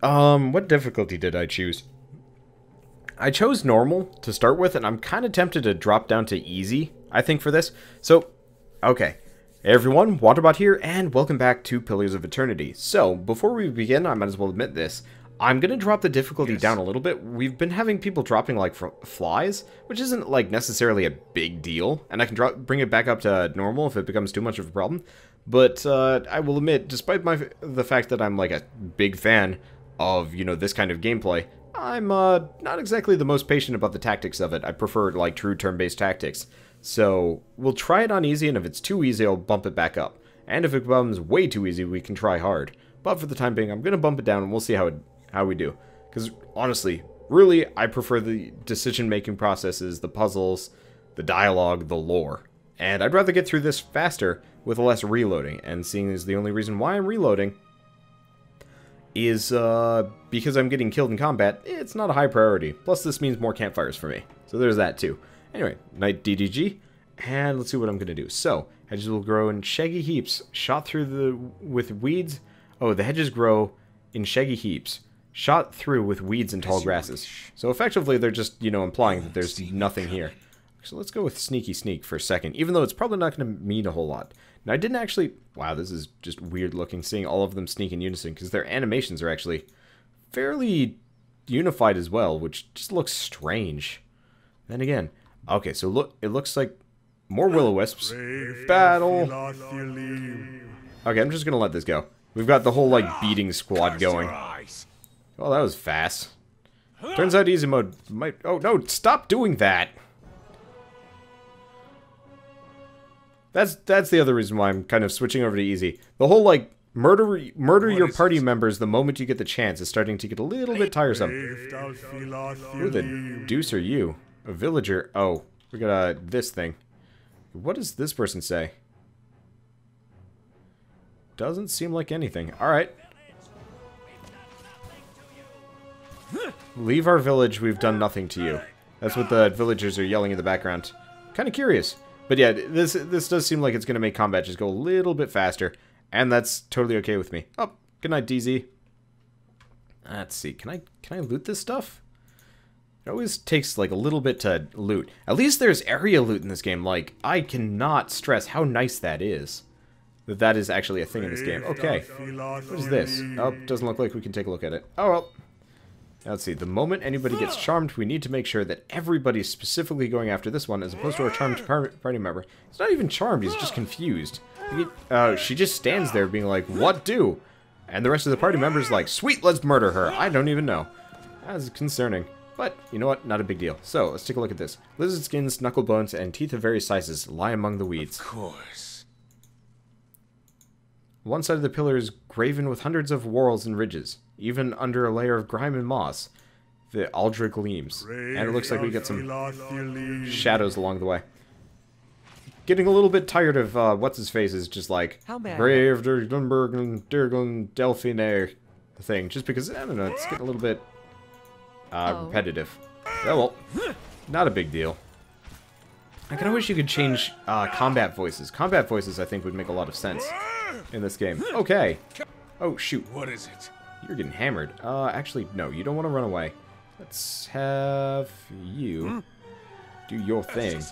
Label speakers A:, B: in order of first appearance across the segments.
A: What difficulty did I choose? I chose normal to start with, and I'm kind of tempted to drop down to easy, I think, for this. So, okay. Hey everyone, Wanderbot here, and welcome back to Pillars of Eternity. So, before we begin, I might as well admit this. I'm going to drop the difficulty down a little bit. We've been having people dropping, like, flies, which isn't, like, necessarily a big deal. And I can bring it back up to normal if it becomes too much of a problem. But, I will admit, despite the fact that I'm, like, a big fan of, you know, this kind of gameplay, I'm, not exactly the most patient about the tactics of it. I prefer, like, true turn-based tactics. So, we'll try it on easy, and if it's too easy, I'll bump it back up. And if it becomes way too easy, we can try hard. But for the time being, I'm going to bump it down, and we'll see how we do. Because, honestly, really, I prefer the decision-making processes, the puzzles, the dialogue, the lore. And I'd rather get through this faster with less reloading. And seeing as the only reason why I'm reloading is because I'm getting killed in combat, it's not a high priority. Plus, this means more campfires for me. So there's that, too. Anyway, Night DDG, and let's see what I'm going to do. So, hedges will grow in shaggy heaps, shot through with weeds. Oh, the hedges grow in shaggy heaps, shot through with weeds and tall grasses. So effectively, they're just, you know, implying that there's nothing here. So let's go with Sneaky Sneak for a second, even though it's probably not going to mean a whole lot. Now, I didn't actually... Wow, this is just weird looking, seeing all of them sneak in unison, because their animations are actually fairly unified as well, which just looks strange. Then again... Okay, so look, it looks like more will-o-wisps. Battle. Okay, I'm just gonna let this go. We've got the whole, like, beating squad going. Well, that was fast. Turns out easy mode might... Oh, no, stop doing that! That's the other reason why I'm kind of switching over to easy. The whole, like, murder your party members the moment you get the chance is starting to get a little bit tiresome. Who the deuce are you? A villager. Oh, we got this thing. What does this person say? Doesn't seem like anything. Alright. Leave our village, we've done nothing to you. That's what the villagers are yelling in the background. Kind of curious. But yeah, this does seem like it's going to make combat just go a little bit faster. And that's totally okay with me. Oh, good night, DZ. Let's see. Can I loot this stuff? It always takes, like, a little bit to loot. At least there's area loot in this game. Like, I cannot stress how nice that is. That is actually a thing in this game. Okay. What is this? Oh, doesn't look like we can take a look at it. Oh, well. Now, let's see. The moment anybody gets charmed, we need to make sure that everybody's specifically going after this one, as opposed to our charmed party member. He's not even charmed, he's just confused. She just stands there being like, what do? And the rest of the party members like, sweet, let's murder her. I don't even know. That's concerning. But, you know what? Not a big deal. So, let's take a look at this. Lizard skins, knuckle bones, and teeth of various sizes lie among the weeds.
B: Of course.
A: One side of the pillar is graven with hundreds of whorls and ridges. Even under a layer of grime and moss, the aldra gleams. And it looks like we get some shadows along the way. Getting a little bit tired of, what's-his-face is just like, Brave, Durgenberg, Durgen, Delphine, thing. Just because, I don't know, it's getting a little bit... repetitive. Oh, well, not a big deal. I kind of wish you could change combat voices. Combat voices, I think, would make a lot of sense in this game. Okay. Oh, shoot.
B: What is it?
A: You're getting hammered. Actually, no, you don't want to run away. Let's have you do your thing.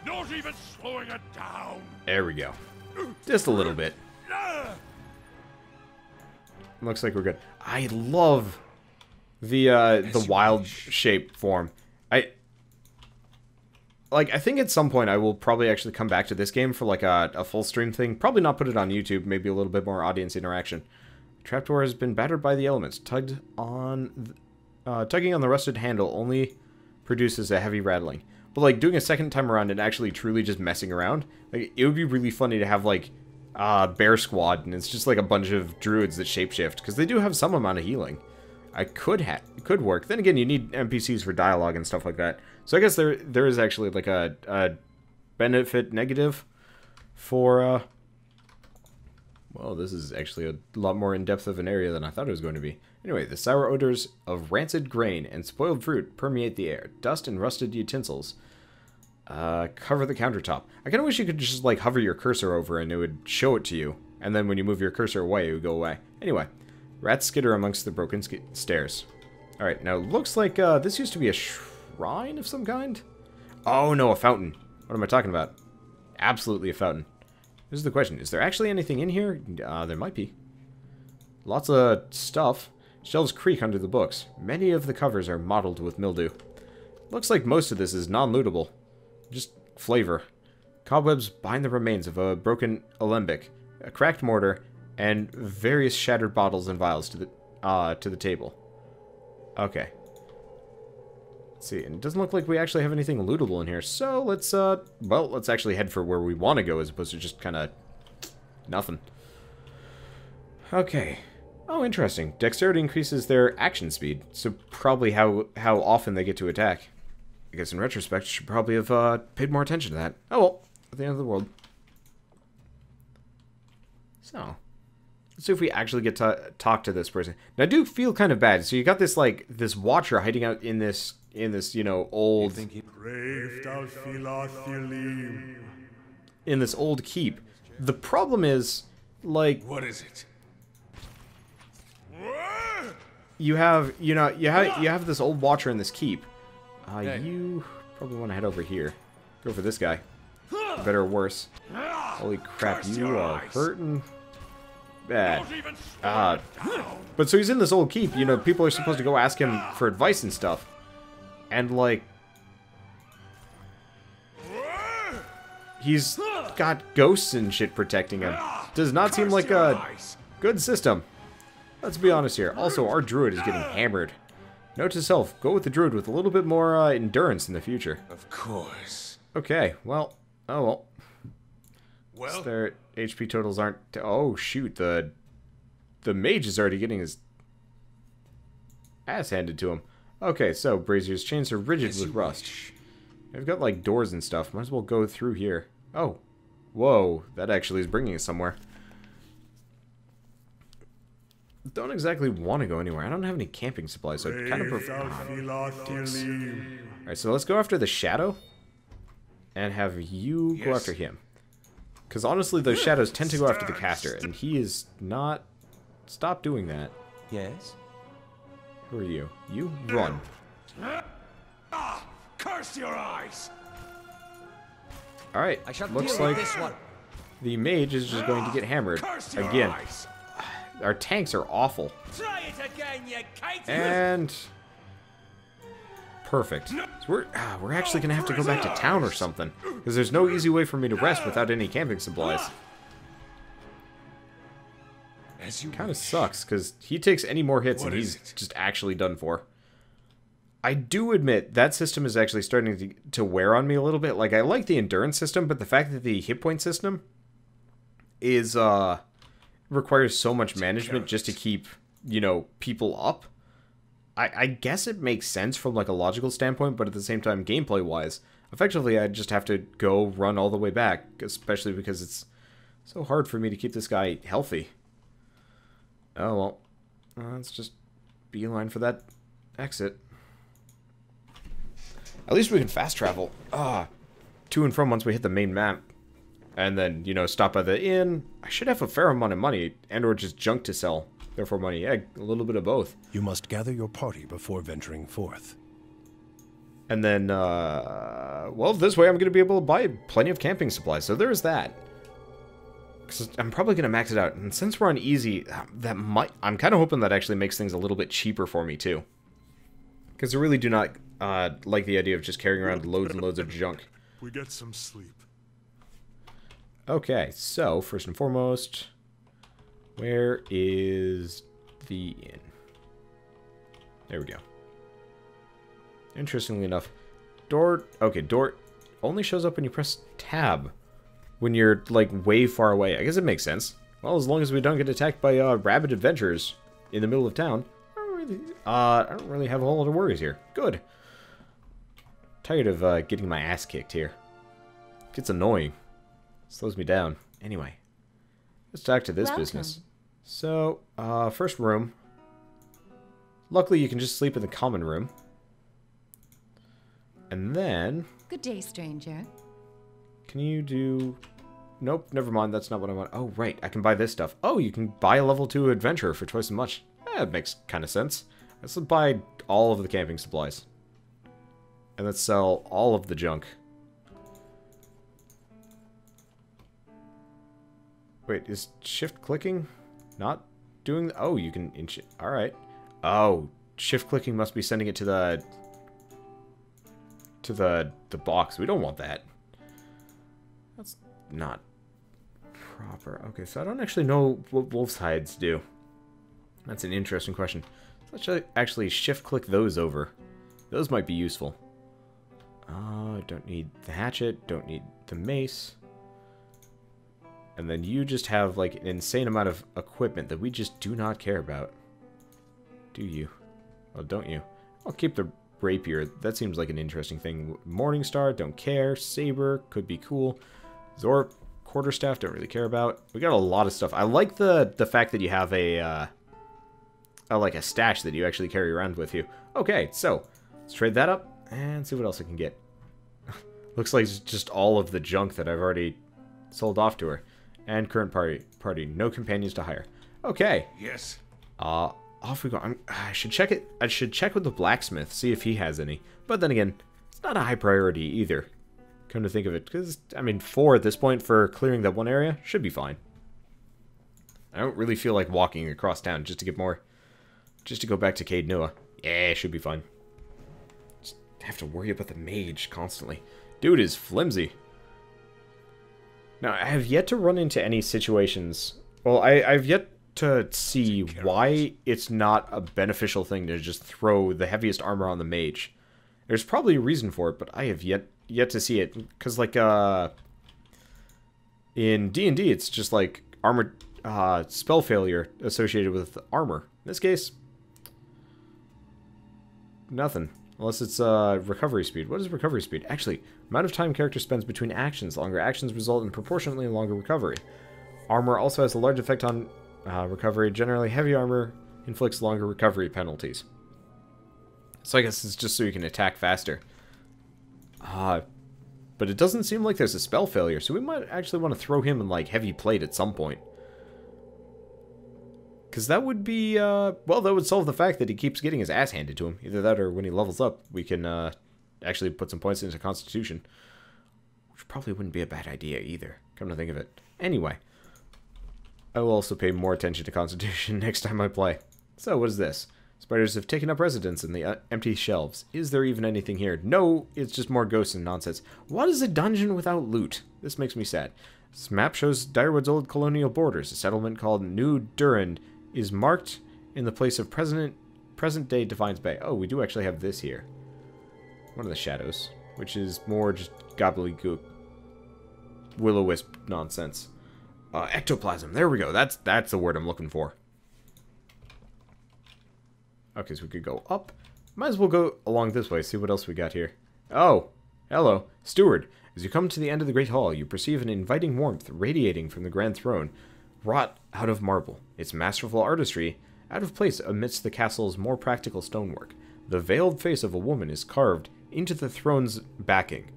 B: Not even slowing it down.
A: There we go. Just a little bit. Looks like we're good. I love the wild shape form. I think at some point I will probably actually come back to this game for like a full stream thing. Probably not put it on YouTube, maybe a little bit more audience interaction. Trapdoor has been battered by the elements. Tugging on the rusted handle only produces a heavy rattling. But like doing a second time around and actually truly just messing around, like it would be really funny to have like Bear Squad and it's just like a bunch of druids that shapeshift, because they do have some amount of healing. It could work. Then again, you need NPCs for dialogue and stuff like that. So I guess there is actually like a benefit negative for well, this is actually a lot more in-depth of an area than I thought it was going to be. Anyway, the sour odors of rancid grain and spoiled fruit permeate the air. Dust and rusted utensils cover the countertop. I kind of wish you could just like hover your cursor over and it would show it to you. And then when you move your cursor away, it would go away. Anyway, Rats skitter amongst the broken stairs. Alright, now looks like this used to be a shrine of some kind? Oh no, a fountain. What am I talking about? Absolutely a fountain. This is the question. Is there actually anything in here? There might be. Lots of stuff. Shelves creak under the books. Many of the covers are mottled with mildew. Looks like most of this is non-lootable. Just flavor. Cobwebs bind the remains of a broken alembic, a cracked mortar, and various shattered bottles and vials to the table. Okay. Let's see, and it doesn't look like we actually have anything lootable in here, so let's, well, let's actually head for where we want to go as opposed to just kind of nothing. Okay. Oh, interesting. Dexterity increases their action speed, so probably how often they get to attack. I guess in retrospect, should probably have paid more attention to that. Oh well, at the end of the world. So, let's see if we actually get to talk to this person. Now, I do feel kind of bad. So you got this like this watcher hiding out in this you know old in this old keep. The problem is like
B: What is it?
A: you have this old watcher in this keep. You probably want to head over here. Go for this guy. Better or worse. Holy crap, you are hurting bad. But so he's in this old keep, you know, people are supposed to go ask him for advice and stuff. And like he's got ghosts and shit protecting him. Does not seem like a good system. Let's be honest here. Also, our druid is getting hammered. Note to self, go with the druid with a little bit more endurance in the future.
B: Of course.
A: Okay, well, oh well.
B: Well,
A: Their HP totals aren't... Oh, shoot, the mage is already getting his ass handed to him. Okay, so, Brazier's chains are rigid with rust. I've got, like, doors and stuff. Might as well go through here. Oh. Whoa, that actually is bringing us somewhere. Don't exactly want to go anywhere. I don't have any camping supplies, so I kind of prefer... Alright, so let's go after the shadow. And have you go after him. Because honestly, those shadows tend to go after the caster, and he is not... Stop doing that.
C: Yes?
A: Who are you? You run.
B: curse your eyes!
A: Alright,
C: I shall
A: looks
C: deal with
A: like
C: this one.
A: the mage is just going to get hammered.
B: Curse your
A: Again.
B: eyes!
A: Our tanks are awful.
C: Try it again, you kite!
A: And... Perfect. So we're actually going to have to go back to town or something. Because there's no easy way for me to rest without any camping supplies. Kind of sucks, because he takes any more hits and he's just actually done for. I do admit, that system is actually starting to wear on me a little bit. Like, I like the endurance system, but the fact that the hit point system is, requires so much management just to keep, you know, people up. I guess it makes sense from, like, a logical standpoint, but at the same time, gameplay-wise, effectively, I just have to go run all the way back, especially because it's so hard for me to keep this guy healthy. Oh, well, let's just beeline for that exit. At least we can fast travel. To and from once we hit the main map. And then, you know, stop by the inn. I should have a fair amount of money, and or just junk to sell. Therefore money. Yeah, a little bit of both.
D: You must gather your party before venturing forth.
A: And then, well, this way I'm going to be able to buy plenty of camping supplies. So there's that. Because I'm probably going to max it out. And since we're on easy, that might... I'm kind of hoping that actually makes things a little bit cheaper for me, too. Because I really do not like the idea of just carrying around loads and loads of junk.
B: We get some sleep.
A: Okay, so, first and foremost, where is the inn? There we go. Interestingly enough, door only shows up when you press tab. When you're, like, way far away. I guess it makes sense. Well, as long as we don't get attacked by, rabid adventurers in the middle of town, I don't really have a whole lot of worries here. Good. Tired of, getting my ass kicked here. Gets annoying. Slows me down. Anyway, let's talk to this business. So, first room. Luckily, you can just sleep in the common room. And then...
E: Good day, stranger.
A: Can you do... Nope, never mind. That's not what I want. Oh, right. I can buy this stuff. Oh, you can buy a level 2 adventurer for twice as much. That makes kind of sense. Let's buy all of the camping supplies. And let's sell all of the junk. Wait, is shift clicking not doing... Oh, you can... Alright. Oh, shift clicking must be sending it to the... the box. We don't want that. That's not proper. Okay, so I don't actually know what wolf's hides do. That's an interesting question. Let's actually shift click those over. Those might be useful. Don't need the hatchet, don't need the mace. And then you just have like an insane amount of equipment that we just do not care about. Do you? Well, don't you? I'll keep the rapier. That seems like an interesting thing. Morningstar, don't care. Saber, could be cool. Zorp, quarterstaff, don't really care about. We got a lot of stuff. I like the fact that you have like a stash that you actually carry around with you. Okay, so let's trade that up and see what else I can get. Looks like it's just all of the junk that I've already sold off to her. And current party. No companions to hire. Okay.
B: Yes.
A: Off we go. I should check it. I should check with the blacksmith, see if he has any. But then again, it's not a high priority either. Come to think of it, because I mean, 4 at this point for clearing that one area should be fine. I don't really feel like walking across town just to get more. Just to go back to Cade Noah. Yeah, it should be fine. Just have to worry about the mage constantly. Dude is flimsy. Now, I have yet to run into any situations... Well, I've yet to see why it's not a beneficial thing to just throw the heaviest armor on the mage. There's probably a reason for it, but I have yet to see it. Because, like, in D&D, it's just, like, armor... spell failure associated with armor. In this case... nothing. Unless it's recovery speed. What is recovery speed? Actually, amount of time character spends between actions. Longer actions result in proportionately longer recovery. Armor also has a large effect on recovery. Generally, heavy armor inflicts longer recovery penalties. So I guess it's just so you can attack faster. But it doesn't seem like there's a spell failure, so we might actually want to throw him in, like, heavy plate at some point. Because that would be, well, that would solve the fact that he keeps getting his ass handed to him. Either that or when he levels up, we can actually put some points into Constitution. Which probably wouldn't be a bad idea either, come to think of it. Anyway, I will also pay more attention to Constitution next time I play. So, what is this? Spiders have taken up residence in the empty shelves. Is there even anything here? No, it's just more ghosts and nonsense. What is a dungeon without loot? This makes me sad. This map shows Direwood's old colonial borders. A settlement called New Durand is marked in the place of present-day Defiance Bay. Oh, we do actually have this here. One of the shadows, which is more just gobbledygook, will-o-wisp nonsense. Ectoplasm. There we go. That's the word I'm looking for. Okay, so we could go up. Might as well go along this way, see what else we got here. Oh, hello. Steward. As you come to the end of the Great Hall, you perceive an inviting warmth radiating from the Grand Throne, wrought out of marble. Its masterful artistry out of place amidst the castle's more practical stonework. The veiled face of a woman is carved into the throne's backing,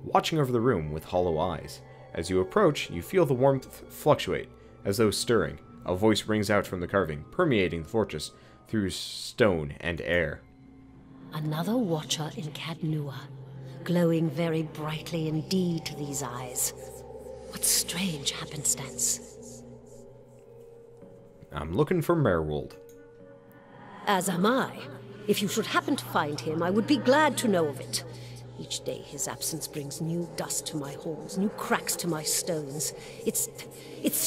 A: watching over the room with hollow eyes. As you approach, you feel the warmth fluctuate, as though stirring. A voice rings out from the carving, permeating the fortress through stone and air.
E: Another watcher in Cadnua, glowing very brightly indeed to these eyes. What strange happenstance.
A: I'm looking for Merrill.
E: As am I. If you should happen to find him, I would be glad to know of it. Each day his absence brings new dust to my halls, new cracks to my stones. It's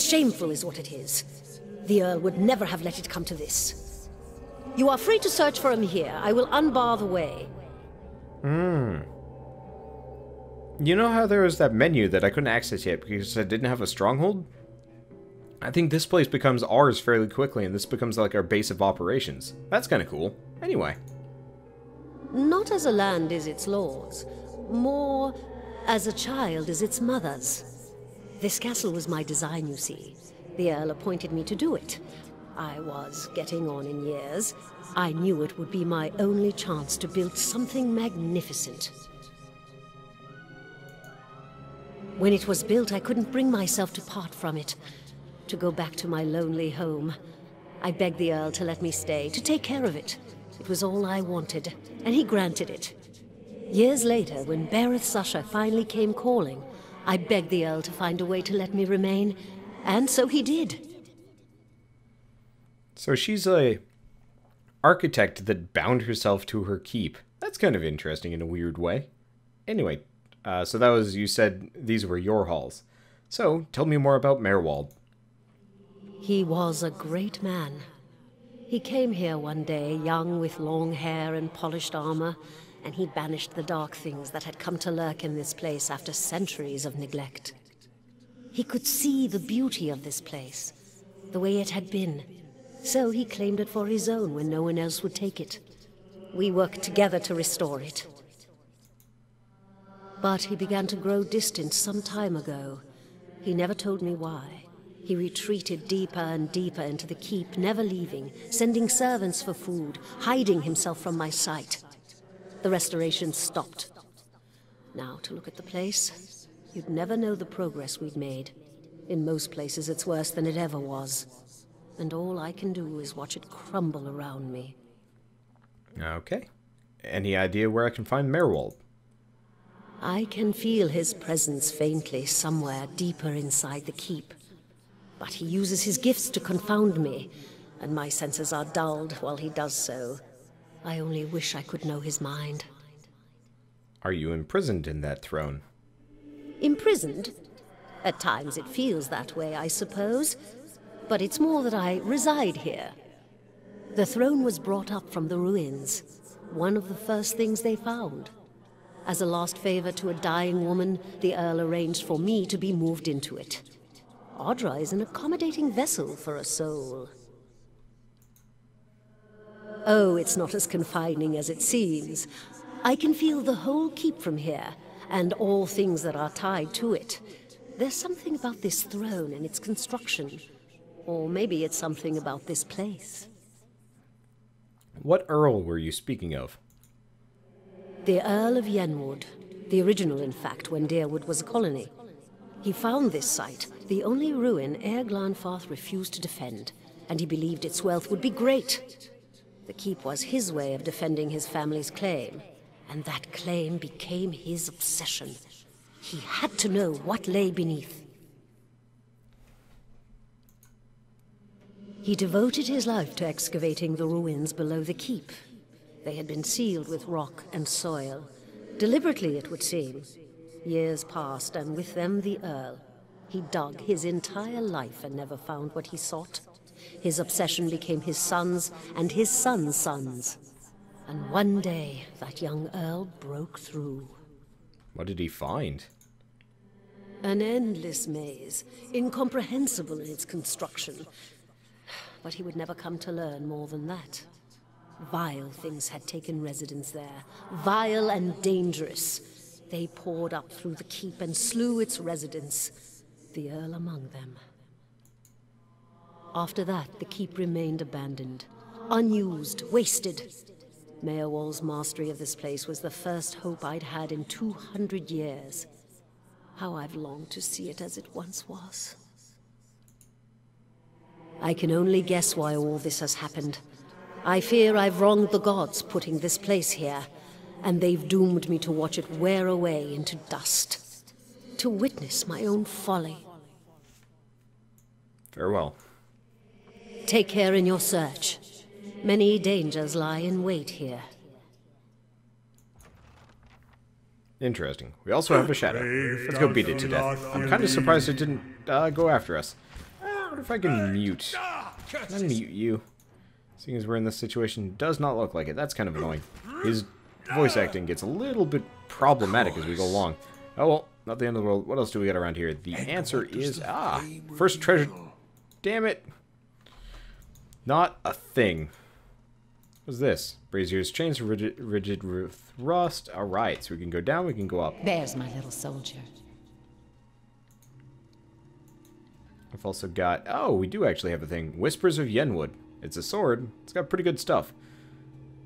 E: shameful is what it is. The Earl would never have let it come to this. You are free to search for him here. I will unbar the way.
A: You know how there was that menu that I couldn't access yet because I didn't have a stronghold? I think this place becomes ours fairly quickly, and this becomes like our base of operations. That's kind of cool. Anyway.
E: Not as a land is its lord's, more as a child is its mother's. This castle was my design, you see. The Earl appointed me to do it. I was getting on in years. I knew it would be my only chance to build something magnificent. When it was built, I couldn't bring myself to part from it, to go back to my lonely home. I begged the Earl to let me stay, to take care of it. It was all I wanted, and he granted it. Years later, when Bereth's usher finally came calling, I begged the Earl to find a way to let me remain, and so he did.
A: So she's a architect that bound herself to her keep. That's kind of interesting in a weird way. Anyway, so that was, you said these were your halls. So, tell me more about Merrill.
E: He was a great man. He came here one day, young with long hair and polished armor, and he banished the dark things that had come to lurk in this place after centuries of neglect. He could see the beauty of this place, the way it had been, so he claimed it for his own when no one else would take it. We worked together to restore it. But he began to grow distant some time ago. He never told me why. He retreated deeper and deeper into the keep, never leaving, sending servants for food, hiding himself from my sight. The restoration stopped. Now, to look at the place, you'd never know the progress we'd made. In most places, it's worse than it ever was. And all I can do is watch it crumble around me.
A: Okay. Any idea where I can find Merrill?
E: I can feel his presence faintly somewhere deeper inside the keep. But he uses his gifts to confound me, and my senses are dulled while he does so. I only wish I could know his mind.
A: Are you imprisoned in that throne?
E: Imprisoned? At times it feels that way, I suppose. But it's more that I reside here. The throne was brought up from the ruins, one of the first things they found. As a last favor to a dying woman, the Earl arranged for me to be moved into it. Audra is an accommodating vessel for a soul. Oh, it's not as confining as it seems. I can feel the whole keep from here, and all things that are tied to it. There's something about this throne and its construction. Or maybe it's something about this place.
A: What Earl were you speaking of?
E: The Earl of Yenwood. The original, in fact, when Deerwood was a colony. He found this site, the only ruin Ere Glanfarth refused to defend, and he believed its wealth would be great. The keep was his way of defending his family's claim, and that claim became his obsession. He had to know what lay beneath. He devoted his life to excavating the ruins below the keep. They had been sealed with rock and soil. Deliberately, it would seem. Years passed, and with them the Earl. He dug his entire life and never found what he sought. His obsession became his sons and his sons' sons. And one day, that young Earl broke through.
A: What did he find?
E: An endless maze, incomprehensible in its construction. But he would never come to learn more than that. Vile things had taken residence there, vile and dangerous. They poured up through the keep and slew its residents, the Earl among them. After that, the keep remained abandoned, unused, wasted. Merrill's mastery of this place was the first hope I'd had in 200 years. How I've longed to see it as it once was. I can only guess why all this has happened. I fear I've wronged the gods putting this place here, and they've doomed me to watch it wear away into dust. To witness my own folly.
A: Farewell.
E: Take care in your search. Many dangers lie in wait here.
A: Interesting. We also have a shadow. Let's go beat it to death. I'm kind of surprised it didn't go after us. What if I can mute? Can I mute you? Seeing as we're in this situation, does not look like it. That's kind of annoying. His voice acting gets a little bit problematic as we go along. Oh well, not the end of the world. What else do we got around here? The answer is, first treasure. Damn it. Not a thing. What's this? Braziers, chains, rigid rust. Alright, so we can go down, we can go up.
F: There's my little soldier.
A: I've also got... Oh, we do actually have a thing. Whispers of Yenwood. It's a sword. It's got pretty good stuff.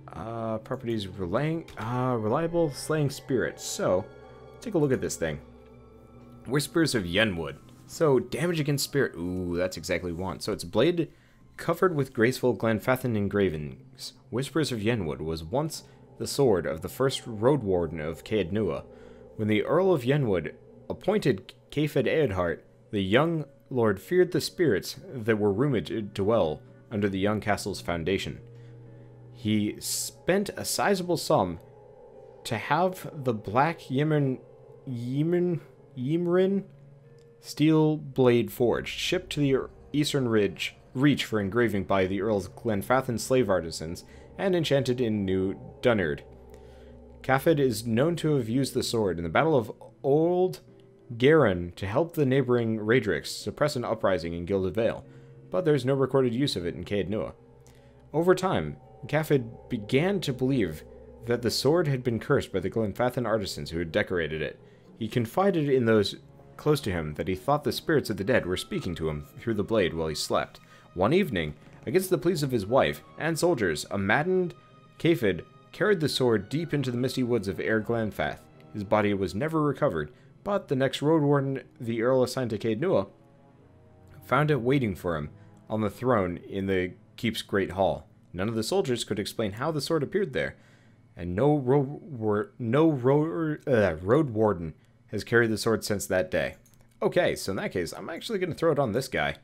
A: Properties reliable, slaying spirit. So, take a look at this thing. Whispers of Yenwood. So, damage against spirit. Ooh, that's exactly what we want. So, it's blade Covered with graceful Glenfathan engravings, Whispers of Yenwood was once the sword of the first Road Warden of Caed Nua. When the Earl of Yenwood appointed Cafed Eadhart, the young lord feared the spirits that were rumored to dwell under the young castle's foundation. He spent a sizable sum to have the Black Ymrin steel blade forged, shipped to the eastern reach for engraving by the Earl's Glenfathan slave artisans, and enchanted in New Dunnard. Cafed is known to have used the sword in the Battle of Old Garin to help the neighboring Raedricks suppress an uprising in Gilded Vale, but there is no recorded use of it in Caed Nua. Over time, Cafed began to believe that the sword had been cursed by the Glenfathan artisans who had decorated it. He confided in those close to him that he thought the spirits of the dead were speaking to him through the blade while he slept. One evening, against the pleas of his wife and soldiers, a maddened Cafed carried the sword deep into the misty woods of Air Glenfath. His body was never recovered, but the next road warden the Earl assigned to Caed Nua found it waiting for him on the throne in the keep's great hall. None of the soldiers could explain how the sword appeared there, and no road warden has carried the sword since that day. Okay, so in that case, I'm actually going to throw it on this guy.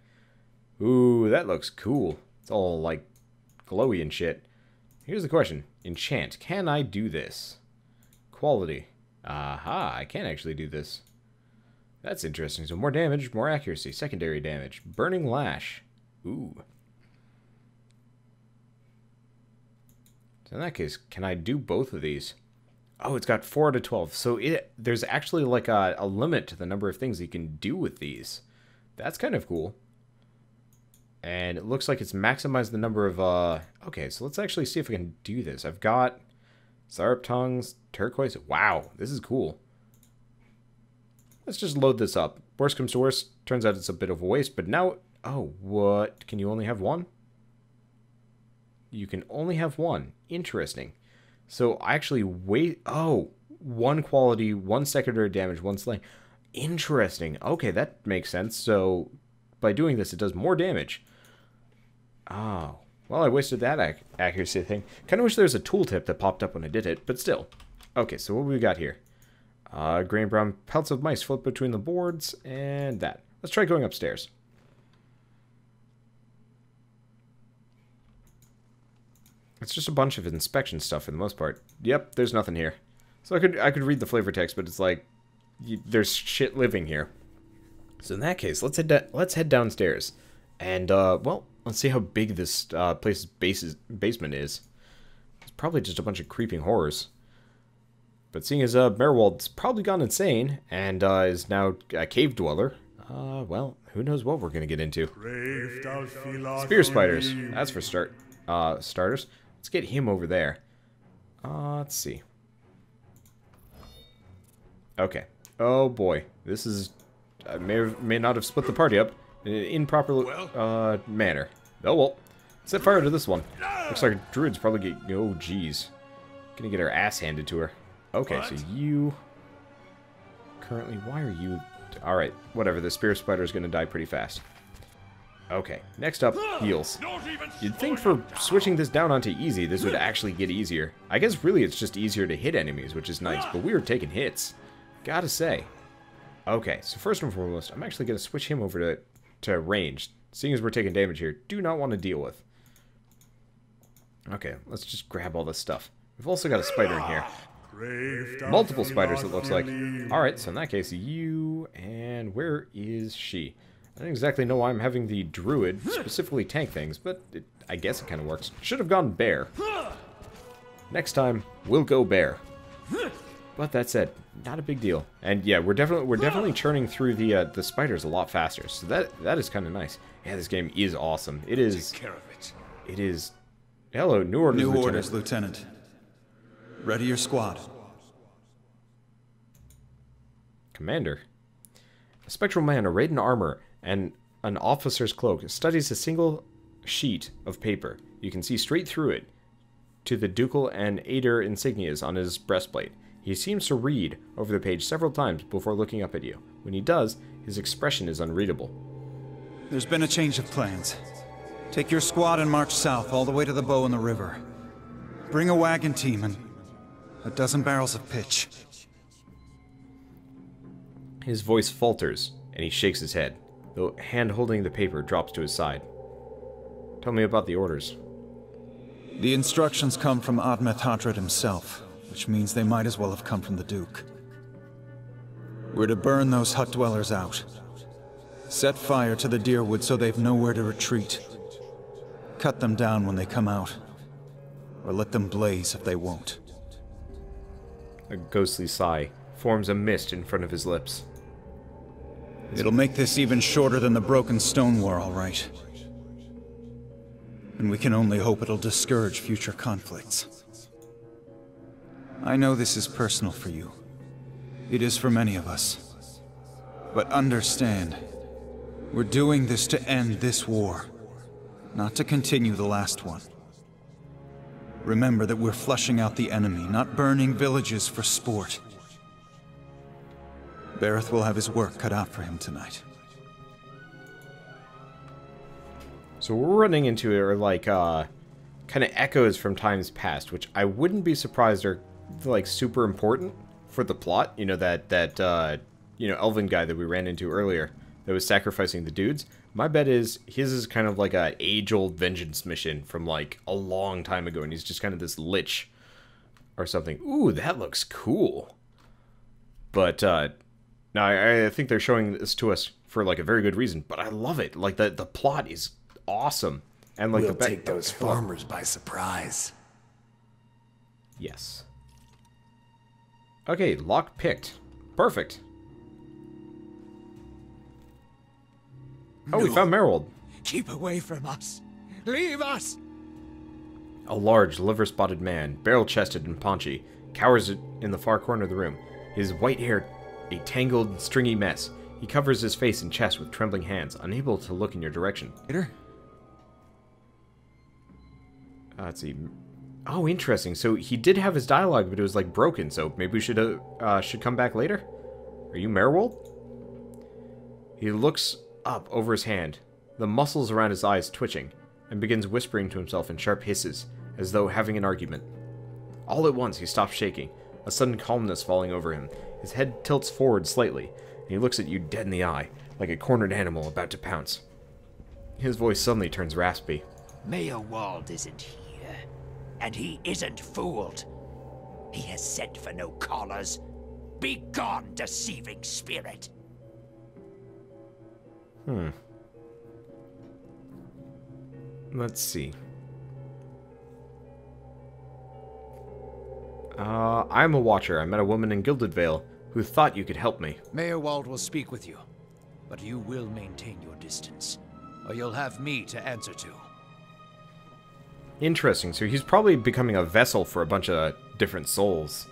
A: Ooh, that looks cool. It's all, like, glowy and shit. Here's the question. Enchant. Can I do this? Quality. Aha, I can actually do this. That's interesting. So more damage, more accuracy, secondary damage. Burning Lash. Ooh. So in that case, can I do both of these? Oh, it's got 4 out of 12. So there's actually like a limit to the number of things you can do with these. That's kind of cool. And it looks like it's maximized the number of, okay, so let's actually see if we can do this. I've got Syrup Tongues, Turquoise. Wow, this is cool. Let's just load this up. Worst comes to worst, turns out it's a bit of a waste, but now, oh, what? Can you only have one? You can only have one. Interesting. So I actually one quality, 1 secondary damage, 1 slaying. Interesting. Okay, that makes sense. So by doing this, it does more damage. Oh, well, I wasted that accuracy thing. Kind of wish there was a tooltip that popped up when I did it, but still. Okay, so what we got here? Gray and brown pelts of mice float between the boards, and that. Let's try going upstairs. It's just a bunch of inspection stuff for the most part. Yep, there's nothing here. So I could read the flavor text, but it's like there's shit living here. So in that case, let's head downstairs, and well, let's see how big this place's basement is. It's probably just a bunch of creeping horrors. But seeing as Merrill's probably gone insane and is now a cave dweller, well, who knows what we're gonna get into. Spear spiders, that's for starters. Let's get him over there. Let's see. Okay. Oh boy, this is. I may not have split the party up in an improper manner. Oh well. Set fire to this one. Looks like a druid's probably getting. Oh jeez, gonna get her ass handed to her. Okay, so you currently. Why are you? All right, whatever. The spear spider is gonna die pretty fast. Okay, next up, heals. You'd think for switching this down onto easy, this would actually get easier. I guess really it's just easier to hit enemies, which is nice, but we were taking hits. Gotta say. Okay, so first and foremost, I'm actually going to switch him over to ranged. Seeing as we're taking damage here, do not want to deal with. Okay, let's just grab all this stuff. We've also got a spider in here. Multiple spiders, it looks like. Alright, so in that case, you... And where is she? I don't exactly know why I'm having the druid specifically tank things, but I guess it kind of works. Should have gone bear. Next time, we'll go bear. But that said, not a big deal. And yeah, we're definitely churning through the spiders a lot faster. So that is kind of nice. Yeah, this game is awesome. It is.
B: Take care of it.
A: It is. Hello, New Orders,
F: New
A: Lieutenant.
F: Orders, Lieutenant. Ready your squad.
A: Commander. A spectral man arrayed in armor and an officer's cloak studies a single sheet of paper. You can see straight through it to the ducal and Ader insignias on his breastplate. He seems to read over the page several times before looking up at you. When he does, his expression is unreadable.
F: There's been a change of plans. Take your squad and march south all the way to the bow in the river. Bring a wagon team and a dozen barrels of pitch.
A: His voice falters, and he shakes his head. The hand holding the paper drops to his side. Tell me about the orders.
F: The instructions come from Admeth Hadred himself, which means they might as well have come from the Duke. We're to burn those hut dwellers out. Set fire to the deerwood so they've nowhere to retreat. Cut them down when they come out. Or let them blaze if they won't.
A: A ghostly sigh forms a mist in front of his lips.
F: It'll make this even shorter than the broken stone war, all right. And we can only hope it'll discourage future conflicts. I know this is personal for you. It is for many of us. But understand, we're doing this to end this war, not to continue the last one. Remember that we're flushing out the enemy, not burning villages for sport. Bareth will have his work cut out for him tonight.
A: So we're running into like kind of echoes from times past, which I wouldn't be surprised are like super important for the plot. You know, that you know, elven guy that we ran into earlier that was sacrificing the dudes. My bet is his is kind of like a age-old vengeance mission from like a long time ago, and he's just kind of this lich or something. Ooh, that looks cool. But no, I think they're showing this to us for like a very good reason. But I love it. Like the plot is awesome, and like
D: We'll take those farmers by surprise.
A: Yes. Okay, lock picked. Perfect. Oh, we found Merrill.
C: Keep away from us. Leave us.
A: A large, liver-spotted man, barrel-chested and paunchy, cowers in the far corner of the room. His white hair a tangled, stringy mess. He covers his face and chest with trembling hands, unable to look in your direction.
F: Later?
A: Let's see. Oh, interesting. So he did have his dialogue, but it was like broken. So maybe we should come back later. Are you Merrill? He looks up over his hand, the muscles around his eyes twitching, and begins whispering to himself in sharp hisses, as though having an argument. All at once he stops shaking, a sudden calmness falling over him. His head tilts forward slightly, and he looks at you dead in the eye, like a cornered animal about to pounce. His voice suddenly turns raspy.
C: Mayor Wolde isn't here, and he isn't fooled. He has sent for no callers. Be gone, deceiving spirit.
A: Let's see. I'm a watcher. I met a woman in Gilded Vale who thought you could help me.
G: Mayor Wolde will speak with you, but you will maintain your distance, or you'll have me to answer to.
A: Interesting. So he's probably becoming a vessel for a bunch of different souls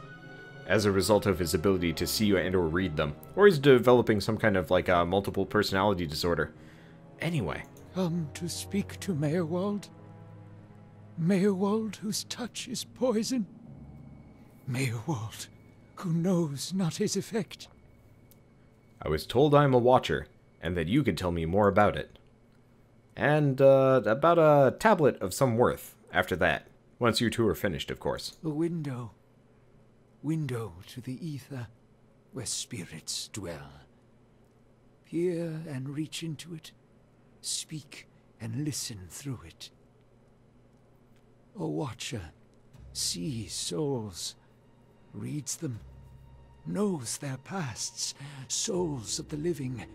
A: as a result of his ability to see and or read them. Or he's developing some kind of like a multiple personality disorder. Anyway.
H: Come to speak to Mayor Wolde. Mayor Wolde, whose touch is poison. Mayor Wolde, who knows not his effect.
A: I was told I am a watcher, and that you could tell me more about it. And, about a tablet of some worth, after that. Once you two are finished, of course.
H: A window. Window to the ether, where spirits dwell. Peer and reach into it. Speak and listen through it. A watcher sees souls, reads them, knows their pasts, souls of the living,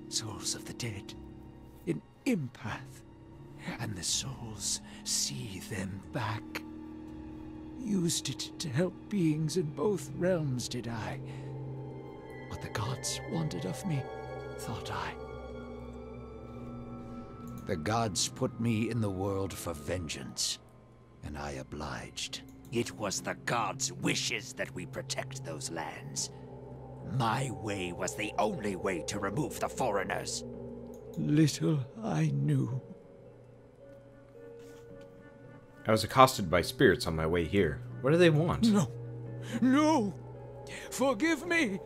H: souls of the dead, an empath, and the souls see them back. Used it to help beings in both realms, did I? What the gods wanted of me, thought I.
G: The gods put me in the world for vengeance, and I obliged.
C: It was the gods' wishes that we protect those lands. My way was the only way to remove the foreigners.
H: Little I knew.
A: I was accosted by spirits on my way here. What do they want?
H: No! No! Forgive me!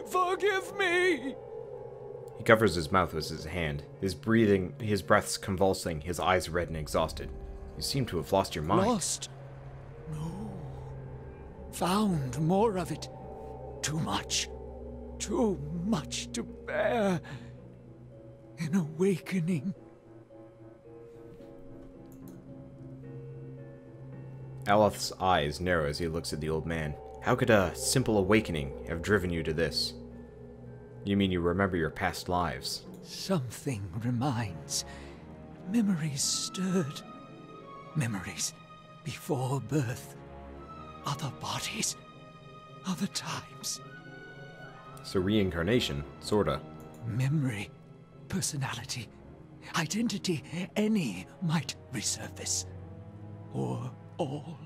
H: Forgive me!
A: He covers his mouth with his hand, his breaths convulsing, his eyes red and exhausted. You seem to have lost your mind.
H: Lost? No. Found more of it. Too much. Too much to bear. An awakening.
A: Aloth's eyes narrow as he looks at the old man. How could a simple awakening have driven you to this? You mean you remember your past lives?
H: Something reminds. Memories stirred. Memories before birth. Other bodies. Other times.
A: So reincarnation, sorta.
H: Memory. Personality. Identity. Any might resurface. Or all.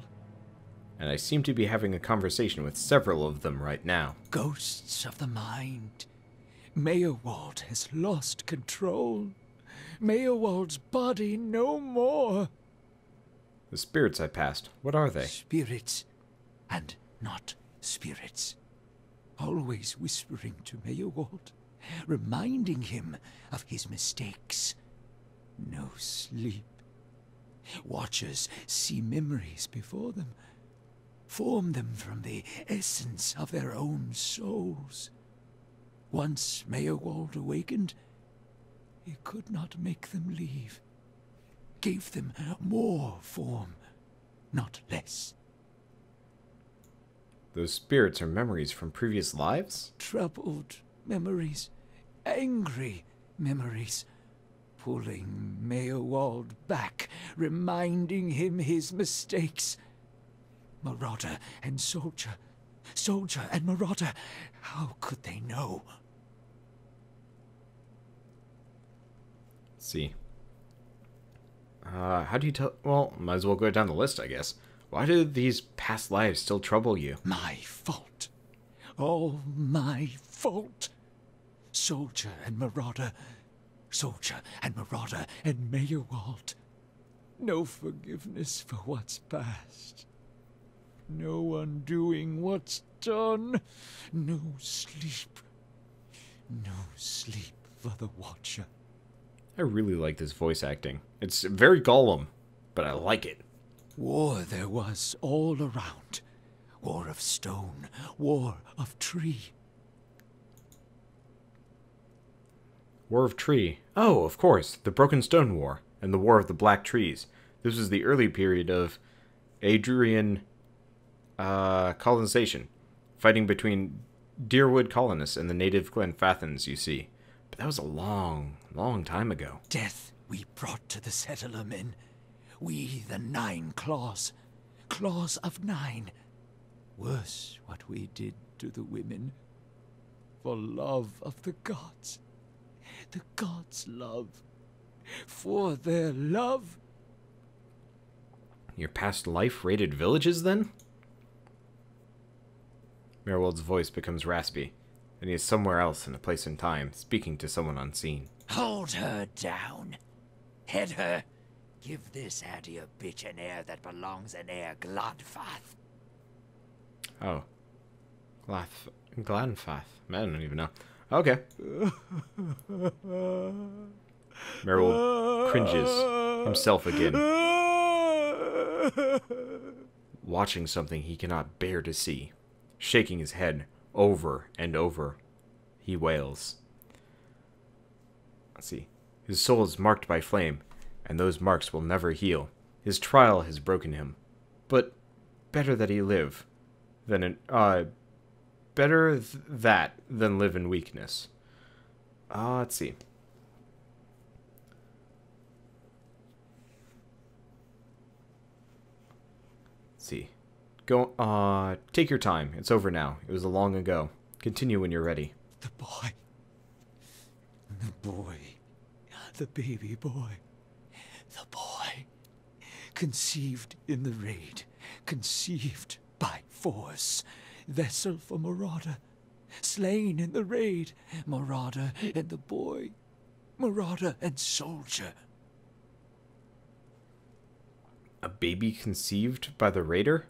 A: And I seem to be having a conversation with several of them right now.
H: Ghosts of the mind. Wolde has lost control. Wolde's body no more.
A: The spirits I passed, what are they?
H: Spirits, and not spirits. Always whispering to Wolde, reminding him of his mistakes. No sleep. Watchers see memories before them, form them from the essence of their own souls. Once Wolde awakened, he could not make them leave. Gave them more form, not less.
A: Those spirits are memories from previous lives?
H: Troubled memories, angry memories, pulling Wolde back, reminding him his mistakes. Marauder and soldier, soldier and marauder, how could they know?
A: See. How do you tell? Well, might as well go down the list, I guess. Why do these past lives still trouble you?
H: My fault. All my fault. Soldier and marauder. Soldier and marauder and Wolde. No forgiveness for what's past. No undoing what's done. No sleep. No sleep for the Watcher.
A: I really like this voice acting. It's very Gollum, but I like it.
H: War there was all around. War of stone, war of tree.
A: War of Tree. Oh, of course, the Broken Stone War, and the War of the Black Trees. This was the early period of Adrian colonization, fighting between Deerwood colonists and the native Glenfathans, you see. But that was a long, long time ago.
H: Death we brought to the settler men. We, the 9 claws. Claws of 9. Worse what we did to the women. For love of the gods. The gods' love. For their love.
A: Your past life raided villages, then? Merrill's voice becomes raspy, and he is somewhere else in a place and time, speaking to someone unseen.
C: Hold her down. Head her. Give this addy a bitch an air that belongs in air Glodfath.
A: Oh. Glanfath. I don't even know. Okay. Merrill cringes himself again, watching something he cannot bear to see. Shaking his head over and over, he wails. Let's see. His soul is marked by flame, and those marks will never heal. His trial has broken him. But better that he live than that than live in weakness. Let's see. Let's see. Go, take your time. It's over now. It was a long ago. Continue when you're ready.
H: The boy. The boy. The baby boy. The boy. Conceived in the raid. Conceived by force. Vessel for marauder. Slain in the raid. Marauder and the boy. Marauder and soldier.
A: A baby conceived by the raider?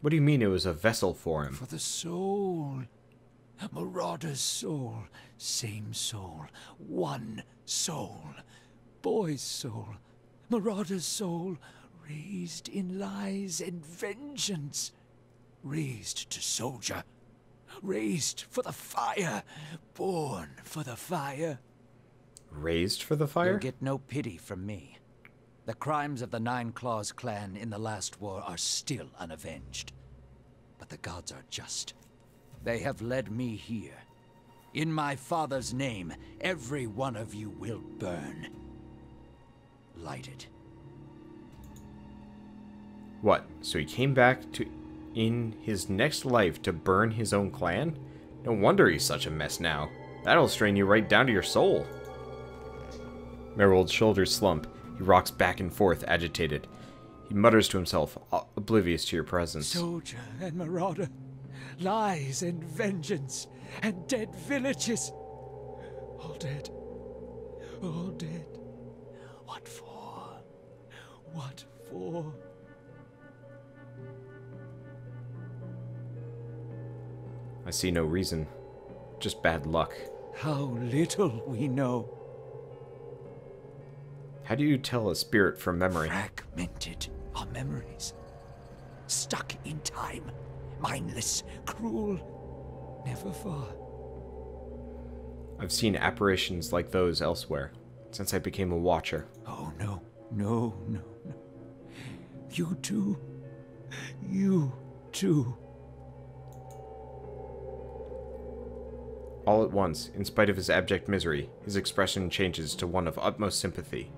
A: What do you mean it was a vessel for him?
H: For the soul. Marauder's soul, same soul, one soul. Boy's soul, Marauder's soul, raised in lies and vengeance. Raised to soldier, raised for the fire, born for the fire.
A: Raised for the fire?
G: You'll get no pity from me. The crimes of the Nine Claws clan in the last war are still unavenged. But the gods are just. They have led me here. In my father's name, every one of you will burn. Lighted.
A: What? So he came back to in his next life to burn his own clan? No wonder he's such a mess now. That'll strain you right down to your soul. Merrill's shoulders slump. He rocks back and forth, agitated. He mutters to himself, oblivious to your presence.
H: Soldier and marauder, lies and vengeance, and dead villages. All dead. All dead. What for? What for?
A: I see no reason. Just bad luck.
H: How little we know.
A: How do you tell a spirit from memory?
H: Fragmented our memories. Stuck in time. Mindless, cruel, never far.
A: I've seen apparitions like those elsewhere, since I became a watcher.
H: Oh, no, no, no, no. You too. You too.
A: All at once, in spite of his abject misery, his expression changes to one of utmost sympathy.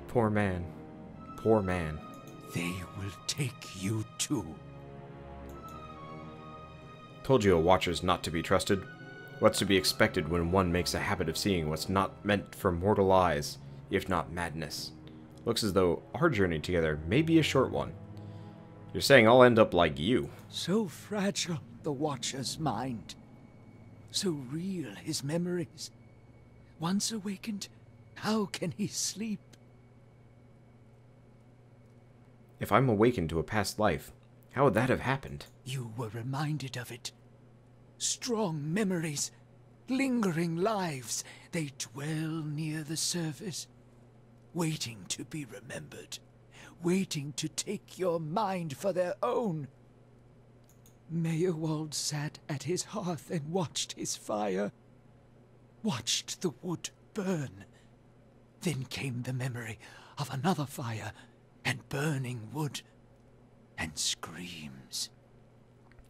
A: Poor man. Poor man.
H: They will take you too.
A: Told you a watcher's not to be trusted. What's to be expected when one makes a habit of seeing what's not meant for mortal eyes, if not madness? Looks as though our journey together may be a short one. You're saying I'll end up like you.
H: So fragile, the Watcher's mind. So real, his memories. Once awakened, how can he sleep?
A: If I'm awakened to a past life, how would that have happened?
H: You were reminded of it. Strong memories, lingering lives, they dwell near the surface, waiting to be remembered, waiting to take your mind for their own. Wolde sat at his hearth and watched his fire, watched the wood burn. Then came the memory of another fire and burning wood, and screams.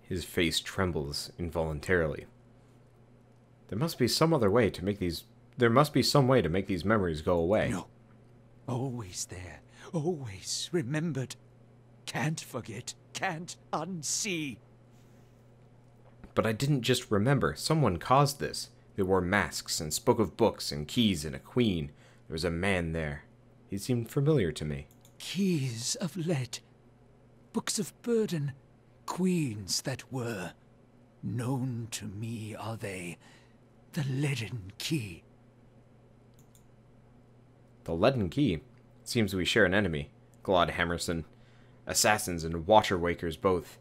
A: His face trembles involuntarily. There must be some other way to make these... There must be some way to make these memories go away.
H: No. Always there. Always remembered. Can't forget. Can't unsee.
A: But I didn't just remember. Someone caused this. They wore masks and spoke of books and keys and a queen. There was a man there. He seemed familiar to me.
H: Keys of lead. Books of burden. Queens that were. Known to me are they. The leaden key.
A: The leaden key? Seems we share an enemy. Claude Hammerson. Assassins and watcher-wakers both.